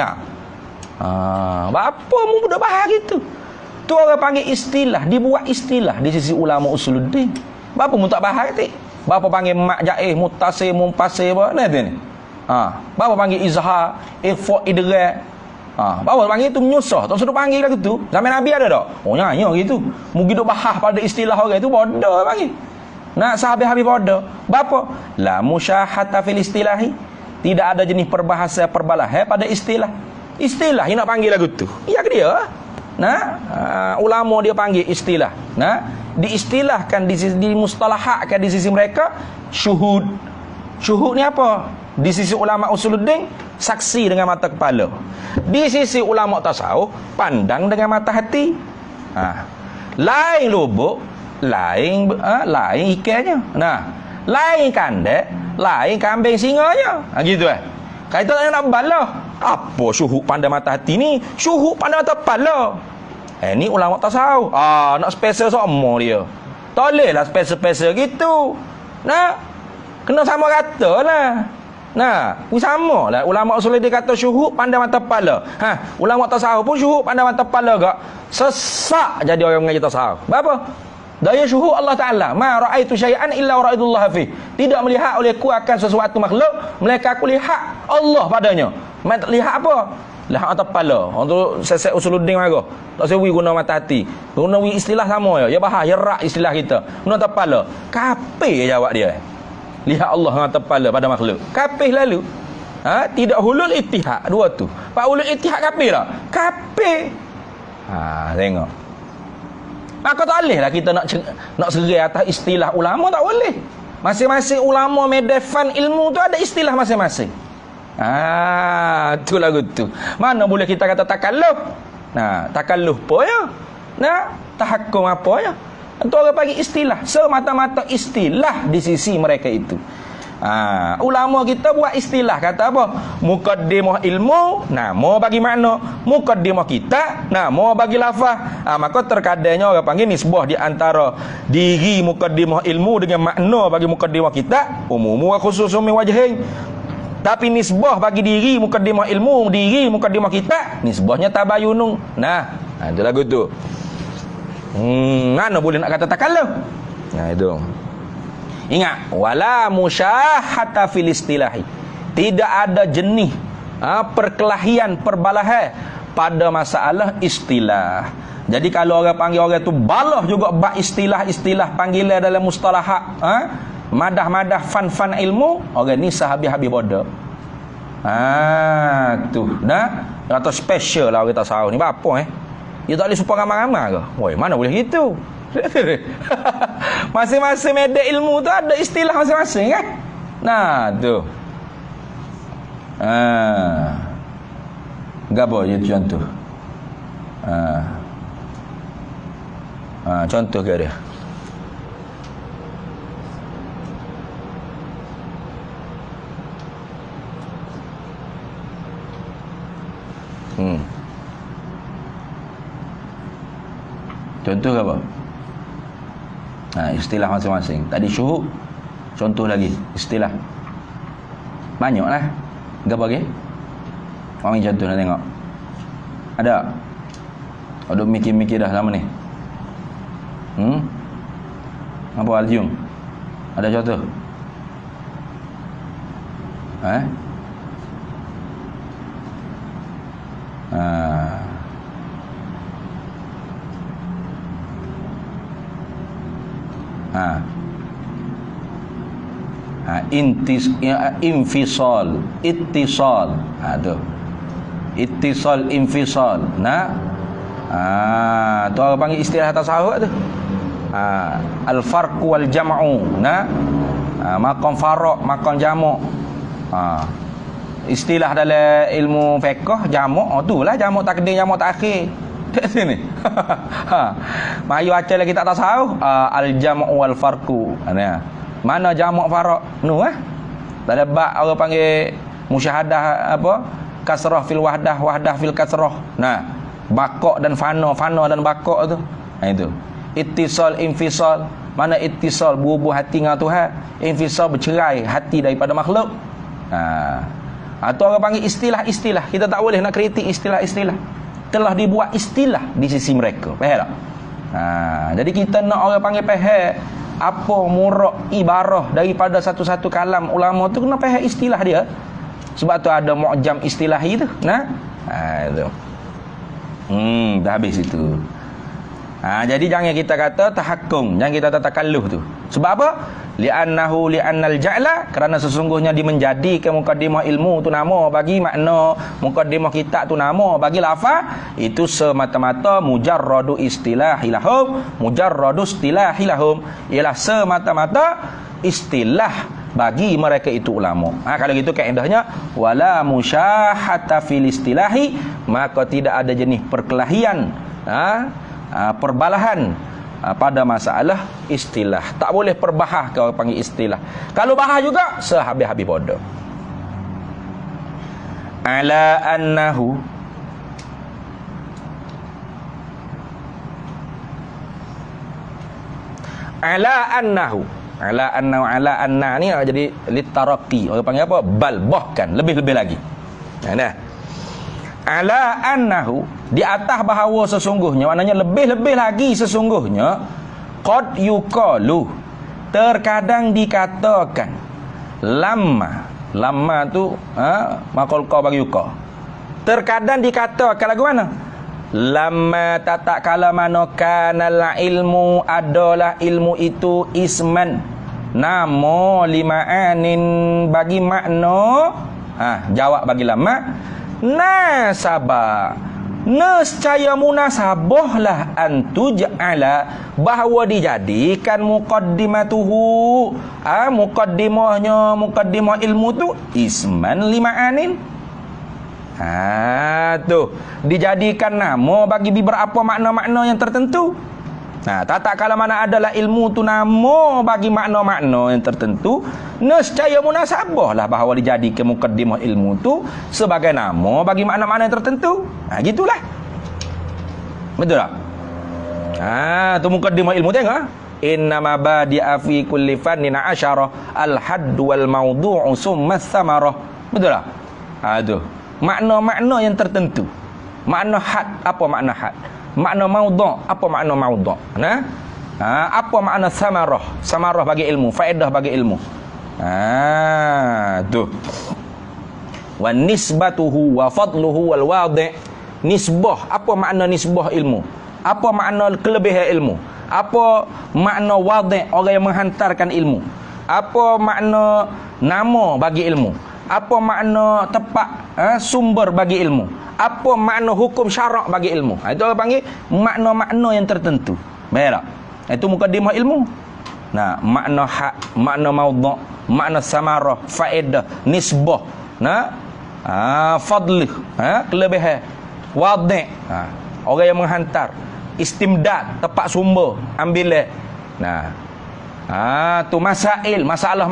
Bapa mu duk bahas gitu. Tu orang panggil istilah, dibuat istilah di sisi ulama usuluddin. Bapa mu tak bahas ti. Bapa panggil mak jaiz, muttasil, munfasil apa ni? Bapa panggil izhar, ikhfa, idrak. Bapa panggil tu menyusah. Tak suruh panggil lah gitu. Zaman Nabi ada tak? Nyanyi gitu. Mungkin duk bahas pada istilah orang tu bodoh panggil. Sahabat-sahabat bodoh. Bapa? La musyahata fil istilahi. Tidak ada jenis perbahasa perbalahan pada istilah. Istilah nak panggil lagu tu. Ya ke dia? Ulama dia panggil istilah. Diistilahkan, dimustalahatkan di sisi mereka syuhud. Syuhud ni apa? Di sisi ulama usuluddin, saksi dengan mata kepala. Di sisi ulama tasawuf, pandang dengan mata hati. Lain lubuk, lain ikannya. Lain kandek, lain kambing singanya. Gitu Kita tak nak balah. Apa syuhud pandang mata hati ni? Syuhud pandang mata kepala. Ni ulama tasawuf. Nak special sama dia. Tak boleh lah special gitu. Kena sama rata lah. Nah, pun sama lah. Ulama usul dia kata syuhud pandai mata kepala. Ulama tasawuf pun syuhud pandai mata kepala gak. Sesak jadi orang mengaji tasawuf. Berapa? Daya syuhud Allah Ta'ala. Ma ra'aitu syai'an illa ra'aitullah fi. Tidak melihat olehku akan sesuatu makhluk, melainkan aku lihat Allah padanya. Lihat apa? Lihat mata kepala. Untuk sesek usuluddin marah. Tak sewi guna mata hati. Guna istilah sama ya. Ya bahar, ya rak istilah kita. Guna mata kepala. Kapir jawab dia. Lihat Allah mata kepala pada makhluk. Kapir lalu. Tidak hulul ittihad. Dua tu. Pak hulul ittihad kapir tak? Kapir. Tengok. Maka tak boleh lah kita nak serai atas istilah ulama, tak boleh. Masing-masing ulama medefan ilmu tu ada istilah masing-masing. Tu lagu tu. Mana boleh kita kata takalluf? Takalluf apa ya? Tahakum apa ya? Itu orang bagi istilah. Semata-mata istilah di sisi mereka itu. Ulama kita buat istilah. Kata apa? Muqaddimah ilmu, nama bagi makna. Muqaddimah kita, nama bagi lafaz. Maka terkadangnya orang panggil nisbah di antara diri muqaddimah ilmu dengan makna bagi muqaddimah kita. Umum wa khususun min wajhain. Tapi nisbah bagi diri muqaddimah ilmu, diri muqaddimah kita, nisbahnya tabayunun. Itu lagu tu. Mana boleh nak kata takalluf? Itu. Ingat, wala musyahata fil istilahi. Tidak ada jenis perkelahian, perbalahan pada masalah istilah. Jadi kalau orang panggil orang tu balah juga bab istilah-istilah panggilan dalam mustalahat, madah-madah fan-fan ilmu, orang ni sehabis-habis bodoh. Tu atau special lah orang tasawuf ni. Apa dia tak boleh supaya ramai-ramai ke? Woi, mana boleh gitu? Masing-masing media ilmu tu ada istilah masing-masing kan? Tu. Gapo je contoh. Contoh ke dia? Contoh ke apa? Istilah masing-masing. Tadi syuhud. Contoh lagi istilah. Banyaklah. Apa lagi? Orang contoh nak tengok. Ada? Ada mikir-mikir dah lama ni. Apa Aljung? Ada contoh? Infisal, ittisal. Tu. Ittisal, infisal. Tu orang panggil istilah tasawuf tu. Al-farq wal jam'u. Maqam faraq, maqam jamu'. Istilah dalam ilmu fiqh jamu', itulah jamu' takdim, jamu' takhir. Kat sini. Mayu acah lagi tak tasawuf. Al-jam'u wal farqu. Mana jamak faraq? Tak ada bab orang panggil musyahadah apa? Kasrah fil wahdah, wahdah fil kasrah. Baqa' dan fana, fana dan baqa' tu. Itu. Ittisal, infisal. Mana ittisal berhubung hati dengan Tuhan, infisal bercerai hati daripada makhluk. Atau orang panggil istilah-istilah. Kita tak boleh nak kritik istilah-istilah. Telah dibuat istilah di sisi mereka. Faham tak? Jadi kita nak orang panggil faham apa murak ibarah daripada satu-satu kalam ulama tu, kena faham istilah dia. Sebab tu ada mu'jam istilahi tu. Itu. Dah habis itu. Jadi jangan kita kata tahakkung, jangan kita kata takalluf tu. Sebab apa? Li'annal ja'la, kerana sesungguhnya dimenjadikan muqaddimah ilmu tu nama bagi makna, muqaddimah kitab tu nama bagi lafaz, itu semata-mata mujarradu istilahilahum, mujarradu istilahilahum, ialah semata-mata istilah bagi mereka itu ulama. Kalau gitu kaedahnya wala musyahata fil istilahi, maka tidak ada jenis perkelahian, perbalahan pada masalah istilah. Tak boleh perbahas kalau panggil istilah. Kalau bahas juga sehabis-habis bodoh. Ala annahu Ala anna ni jadi litaraqi. Orang panggil apa? Bal, bahkan, lebih-lebih lagi. Nah. Ala annahu, di atas bahawa sesungguhnya, maknanya lebih-lebih lagi sesungguhnya, qad yuqalu, terkadang dikatakan, lama tu maqal qa bagi yuqa. Terkadang dikatakan lagu mana? Lama tatak kala mana kanal ilmu, adalah ilmu itu isman, nama limaanin, bagi makna. Jawab bagi lama, nasaba, nescaya munasabahlah antuja'ala, bahawa dijadikan muqaddimatuhu, muqaddimah ilmu tu isman limaanin. Tu dijadikan nama bagi beberapa makna-makna yang tertentu. Tatak kala mana adalah ilmu tu nama bagi makna-makna yang tertentu, nescaya munasabahlah bahawa dijadikan muqaddimah ilmu tu sebagai nama bagi makna-makna yang tertentu. Gitulah. Betul tak? Tu muqaddimah ilmu, tengok. Innama badi'a fi kulli fannin asyarah al-hadd wal mawdu'u summa thamarah. Betul tak? Tu makna-makna yang tertentu. Makna had, apa makna had? Makna maudhu', apa makna maudhu'? Apa makna samarah? Samarah bagi ilmu, faedah bagi ilmu. Tu. Wa nisbatuhu wa fadluhu wal wadi'. Nisbah, apa makna nisbah ilmu? Apa makna kelebihan ilmu? Apa makna wadi', orang yang menghantarkan ilmu? Apa makna nama bagi ilmu? Apa makna tepat sumber bagi ilmu? Apa makna hukum syarak bagi ilmu? Itu orang panggil makna-makna yang tertentu. Baik tak? Itu muqaddimah ilmu. Makna hak, makna maudhu', makna samarah, faedah, nisbah, fadlih, kelebihan, wadi', orang yang menghantar, istimdad, tepat sumber, ambil. Tu masalah,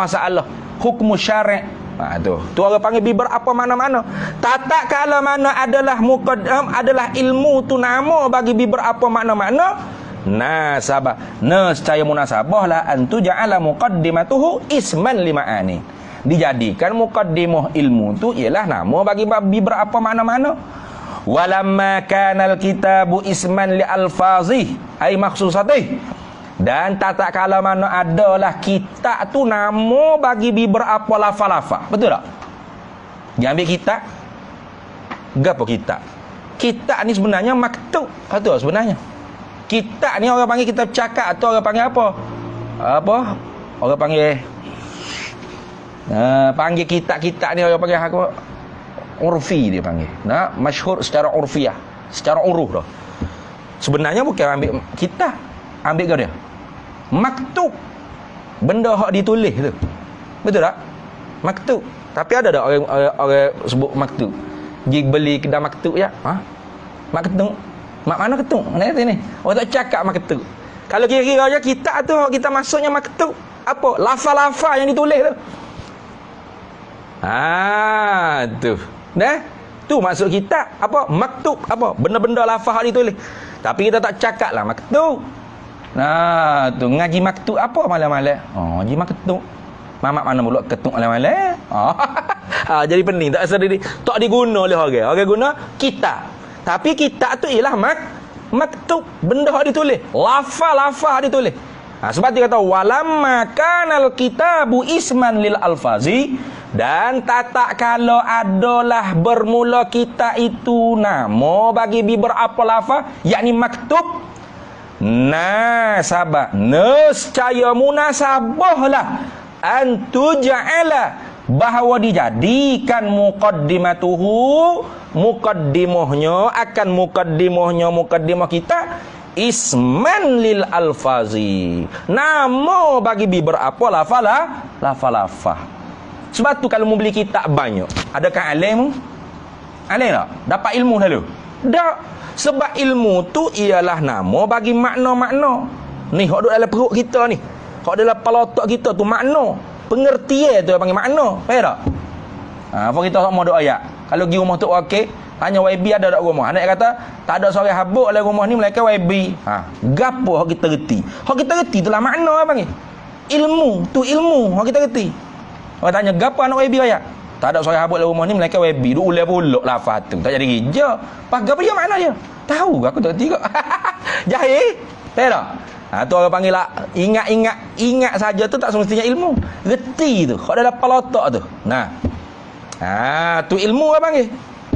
hukum syara'. Tu orang panggil biber apa mana-mana. Tatak kala mana adalah muqaddam, adalah ilmu tu nama bagi biber apa makna-makna, nasabah, nescaya munasabahlah antu ja'ala muqaddimatuhu isman lima'ani, dijadikan muqaddimah ilmu tu ialah nama bagi biber apa makna-makna. Walamma kanal kitabu isman li alfazi ay makhsusatih, dan tatak kala mana adalah kitab tu nama bagi beberapa lafaz-lafaz. Betul tak? Dia ambil kitab. Gapo kitab? Kitab ni sebenarnya maktub. Betul sebenarnya. Kitab ni orang panggil kitab cakap atau orang panggil apa? Orang panggil panggil kitab-kitab ni orang panggil apa? Urfi dia panggil. Masyhur secara urfiah, secara uruf dah. Sebenarnya bukan ambil kitab, ambil kau dia maktub, benda hak ditulis tu. Betul tak? Maktub. Tapi ada tak orang sebut maktub? Pergi beli kedai maktub ya? Maktub. Mak mana ketuk? Mana ni? Orang tak cakap maktub. Kalau kira-kira aja kitab tu kita masuknya maktub. Apa? Lafaz-lafaz yang ditulis tu. Tu. Tu maksud kitab. Apa? Maktub. Apa? Benda-benda lafaz yang ditulis. Tapi kita tak cakap lah maktub. Tu ngaji maktub apa malam-malam? Ngaji maktub. Mamak mana mulut ketuk malam-malam? Jadi pening tak sedih, tak diguna oleh orang. Orang guna kitab. Tapi kitab tu ialah maktub, benda hak ditulis, lafaz-lafaz ditulis. Sebab dia kata walamma kanal kitabu isman lil alfazi, dan tatak kalau adalah bermula kitab itu nama bagi beberapa lafaz, yakni maktub, nasabah, nescaya munasabahlah antuja'ala, bahawa dijadikan muqaddimatuhu, muqaddimahnya muqaddimah kita isman lil alfazi, nama bagi beberapa lafaz. Sebab tu kalau mau beli kitab banyak, adakah alim tak? Dapat ilmu lalu? Tak. Sebab ilmu tu ialah nama bagi makna-makna. Ni hak duduk dalam perut kita ni, hak dalam kepala otak kita tu makna, pengertian tu panggil makna. Faham tak? Apa kita mau doa ayat. Kalau pergi rumah tu okey, hanya YB ada tak rumah. Anak kata tak ada seorang habuk dalam rumah ni melainkan YB. Gapo hak kita reti? Hak kita reti itulah makna panggil. ilmu, tu ilmu. Orang kita reti. Orang tanya, gapo anak Wabi raya? Tak ada seorang habuk dalam rumah ni, mereka Wabi. Duk ulai pulak lafaz tu. Tak jadi gereja. Pak, gapo dia makna dia? Tahu aku tak reti kok. Jahil. Tahu tak? Tu orang panggil lah, ingat saja tu tak semestinya ilmu. Reti tu. Kalau ada palotak tu. Nah. Tu ilmu orang panggil.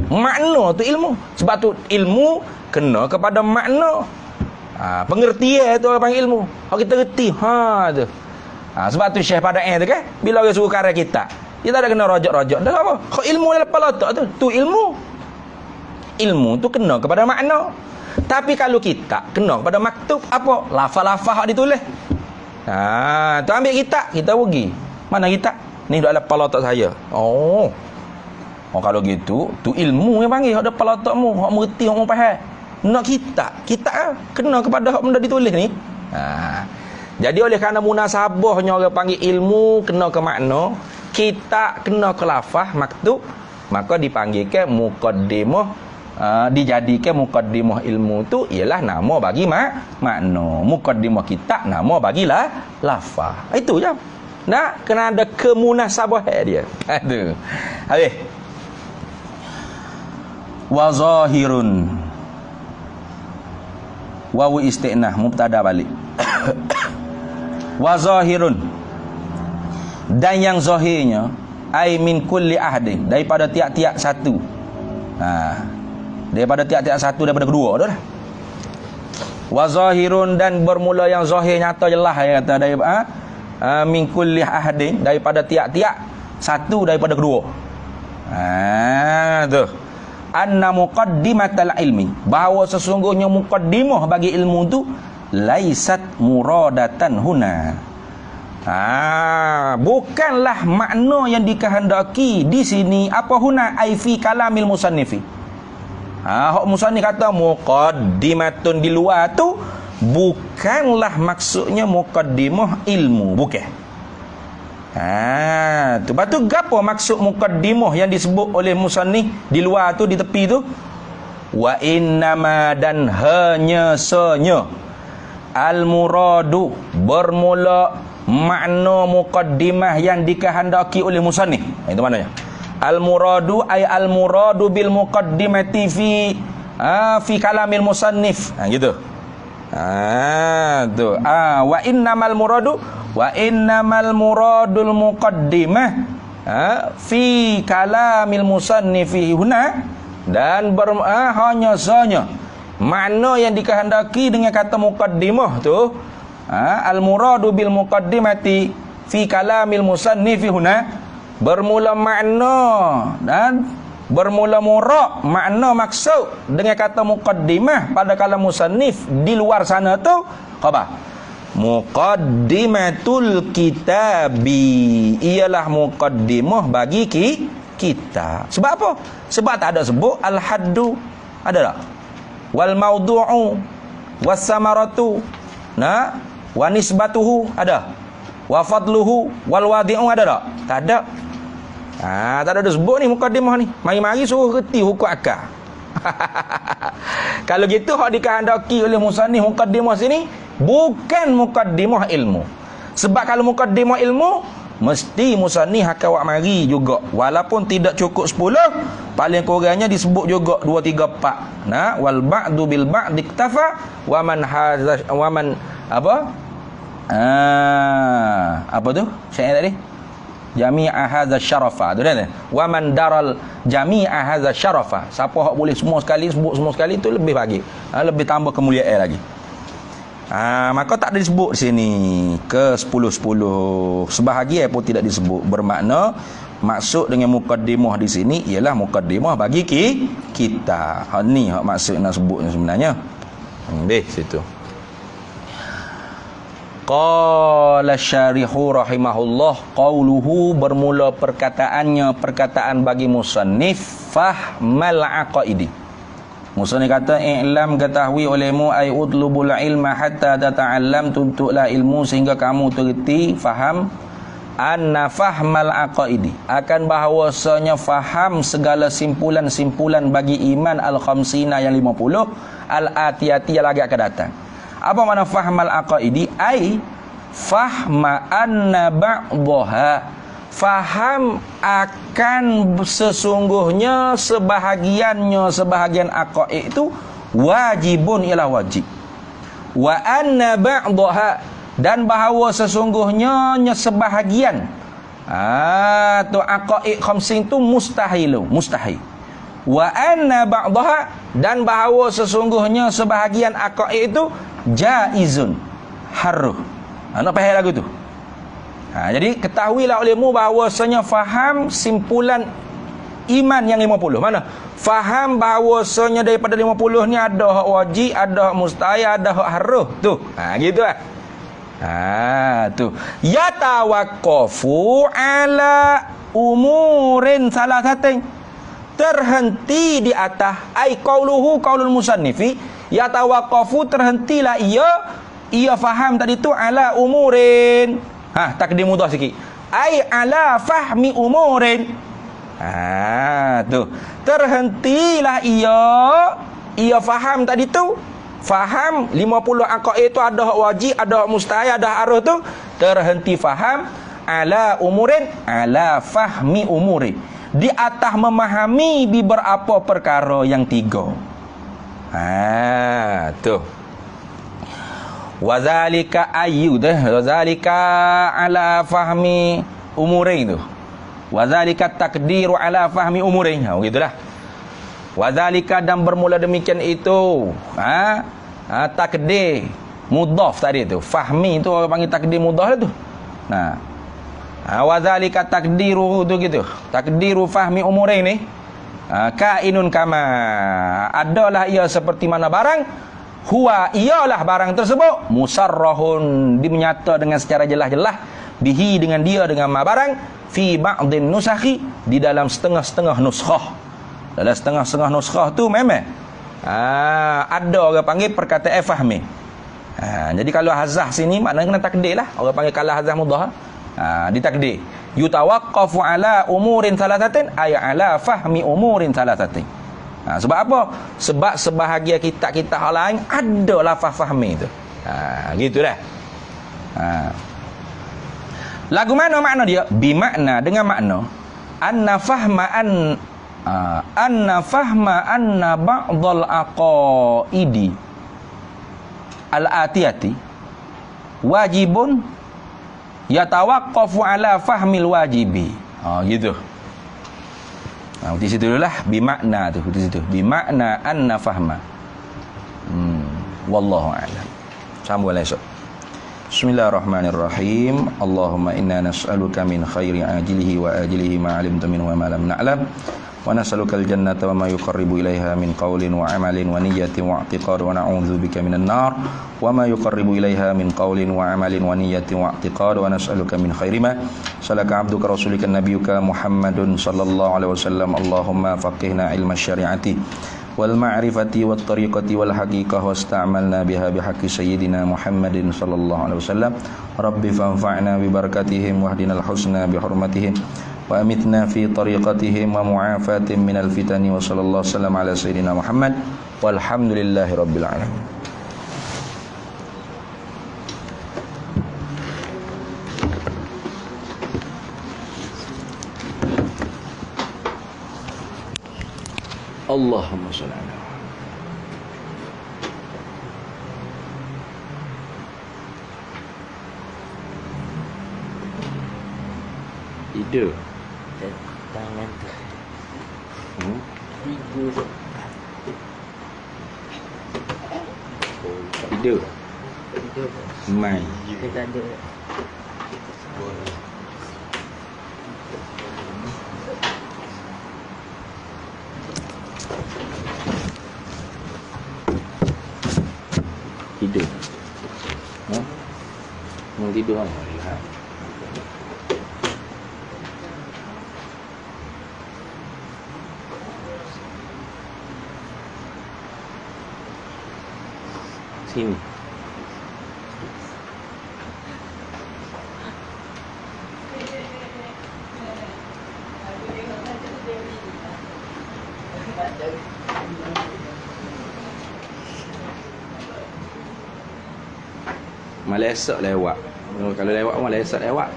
Makna tu ilmu. Sebab tu ilmu kena kepada makna. Pengertian tu orang panggil ilmu. Kalau kita reti, tu. Sebab tu Syekh Pada'in tu kan, bila orang suruh karya kita, dia tak ada kena rojak-rojak. Dah apa? Kalau ilmu dalam kepala tu ilmu. Ilmu tu kena kepada makna. Tapi kalau kita kena kepada maktub, apa? Lafaz-lafaz ditulis. Tu ambil kita pergi. Mana kita? Ni duduk dalam kepala saya. Oh, kalau gitu, tu ilmu yang panggil. Hak ada kepala otakmu, hak mengerti, hak faham. Nak kita kena kepada hak benda ditulis ni. Jadi oleh kerana munasabahnya orang panggil ilmu kena ke makna, kita kena ke lafaz maktub, maka dipanggilkan muqaddimah, dijadikan muqaddimah ilmu tu ialah nama bagi makna. Muqaddimah kita nama bagilah lafaz. Itu je. Nah, kena ada kemunasabahan dia. Itu. Habis. Wa zahirun. Wawu isti'nah mubtada balik. Wa zahirun, dan yang zahirnya ai min kulli ahdin, daripada tiap-tiap satu. Daripada tiap-tiap satu daripada kedua dah. Wa zahirun, dan bermula yang zahir nyata jelas dia kata daripada min kulli ahdin, daripada tiap-tiap satu daripada kedua. Tu anna muqaddimatal ilmi, bahawa sesungguhnya muqaddimah bagi ilmu tu laisat muradatan huna. Bukanlah makna yang dikehendaki di sini. Apa huna? Ai fi kalamil musannifi. Hak musannif kata muqaddimatun di luar tu bukanlah maksudnya muqaddimah ilmu, bukan. Tu batu gapo maksud muqaddimah yang disebut oleh musannif di luar tu, di tepi tu? Wa innama, dan hanya sanya al-muradu, bermula makna muqaddimah yang dikehendaki oleh musannif. Itu maknanya. Al-muradu ay al-muradu bil muqaddimati fi kalamil musannif. Gitu. Tu. Wa innamal muradul muqaddimah fi kalamil musannifi huna, dan hanya sanya makna yang dikehendaki dengan kata muqaddimah tu, al-muradu bil muqaddimati fi kalamil musannifi huna, bermula makna dan bermula murad makna maksud dengan kata muqaddimah pada kalam musannif di luar sana tu apa? Muqaddimatul kitabi, ialah muqaddimah bagi kita. Sebab apa? Sebab tak ada sebut al-haddu, ada tak? Wal maudu'u was samaratu, wa nisbatuhu, ada? Wa fadluhu wal wadi'u, ada tak? Tak ada. Tak ada sebut ni muqaddimah ni. Mari-mari suruh reti hukum akal. Kalau gitu hak dikehendaki oleh musannif muqaddimah sini bukan muqaddimah ilmu. Sebab kalau muqaddimah ilmu mesti musannif akan awak mari juga, walaupun tidak cukup 10, paling kurangnya disebut juga 2 3 4. Wal ba'du bil ba'd iktafa wa man apa tu syair tadi, jami'a hadza syarafa tu kan, wa man daral jami'a hadza syarafa, siapa hak boleh semua sekali sebut semua sekali tu lebih bagi, lebih tambah kemuliaan lagi. Maka tak ada disebut di sini ke 10-10. Sebahagian pun tidak disebut. Bermakna maksud dengan muqaddimah di sini ialah muqaddimah bagi kita. Hak ni hak maksud nak sebutnya sebenarnya. Situ. Qala syarihu rahimahullah, qauluhu, bermula perkataannya, perkataan bagi musannif, fahmal aqaidi. Musannif kata, i'lam, ketahui olehmu, ay utlubul ilma hatta tata'allam, tuntutlah ilmu sehingga kamu terti, faham, anna fahmal aqaidi, akan bahawasanya faham segala simpulan-simpulan bagi iman al-khamsina yang 50, al-atiyati yang lagi akan datang. Apa makna fahmal aqaidi? Ay fahma anna ba'daha, faham akan sesungguhnya sebahagian aqaid itu wajibun, ialah wajib. Wa anna ba'daha, dan bahawa sesungguhnya sebahagian tu aqaid khamsin tu mustahil. Wa anna ba'daha, dan bahawa sesungguhnya sebahagian aqaid itu jaizun, haruh. Nak faham lagu tu? Jadi ketahuilah olehmu bahawasanya faham simpulan iman yang 50. Mana? Faham bahawasanya daripada 50 ni ada hak wajib, ada hak mustahil, ada hak haruh. Tu. Gitu lah. Tu. Yatawaqqafu ala umurin salasatin, terhenti di atas ai qauluhu qaulul musannifi, yatawaqqafu, terhentilah ia faham tadi tu ala umurin. Takdim mudah sikit. Ai ala fahmi umurin. Tu. Terhentilah ia faham tadi tu. Faham 50 aqaid itu ada hak wajib, ada hak mustahil, ada hak haruh tu. Terhenti faham ala umurin, ala fahmi umurin, di atas memahami beberapa perkara yang 3. Tu. Wazalika wazalika ala fahmi umurin tu. Wazalika takdiru ala fahmi umurin. Begitulah. Wazalika, dan bermula demikian itu. Takdir mudhaf tadi tu. Fahmi tu orang panggil takdir mudhaf tu. Wazalika takdiru tu gitu. Takdiru fahmi umurin ni. Kainun kama, adalah ia seperti mana barang, huwa, ialah barang tersebut, musarrahun, dimenyata dengan secara jelas-jelas, bihi, dengan dia, dengan ma barang, fi ba'dhin nusakhi, di dalam setengah-setengah nuskhah. Dalam setengah-setengah nuskhah tu memang ada orang panggil perkataan fahmi. Jadi kalau hazah sini maknanya kena takdir lah. Orang panggil kalau hazah mudah, ditakdir. Yutawaqqafu ala umurin salasatin, ay ala fahmi umurin salasatin. Sebab apa? Sebab sebahagian kitab-kitab lain ada lafaz fahmi tu. Gitulah. Lagu mana makna dia? Bimakna, dengan makna anna fahma anna ba'dal aqaidi al-atiyati wajibun yatawaqqafu ala fahmil wajibi. Gitu. Di situ dululah bimakna tu, di situ. Bimakna anna fahma. Wallahu a'lam. Sambung esok. Bismillahirrahmanirrahim. Allahumma inna nas'aluka min khairi ajilihi wa ajilihi ma 'alimta minhu wa ma lam na'lam. Wa nas'aluka al-jannata wa ma yuqarribu ilaiha min qawlin wa 'amalin wa niyyatin wa i'tiqad wa na'udzubika minan nar wa ma yuqarribu ilaiha min qawlin wa 'amalin wa niyyatin wa i'tiqad wa nas'aluka min khairi ma salaka 'abduka rasulika nabiyyuka Muhammadun sallallahu alaihi wasallam. Allahumma faqihna ilma syari'ati wal ma'rifati wat tariqati wal haqiqah wasta'malna biha bihaqqi sayyidina Muhammadin sallallahu alaihi wasallam. Rabbi fanfa'na bi barakatihim wahdinal husna bi hurmatihim wa amitna fi tariqatihim wa mu'afatin minal fitani wa sallallahu sallam ala sayyidina Muhammad walhamdulillahi rabbil alamin. Allahumma shalli ala ide tangan tu. Tiga tu. ide Tiga tu. mai Dia tak ada. tidur. Mau tidur kan? Lihat. Sini. malah esok lewat. Kalau lewat malah esok lewat.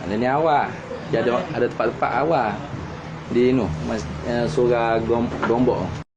Ada ni awal. Dia ada tempat-tempat awal di surah Gombok.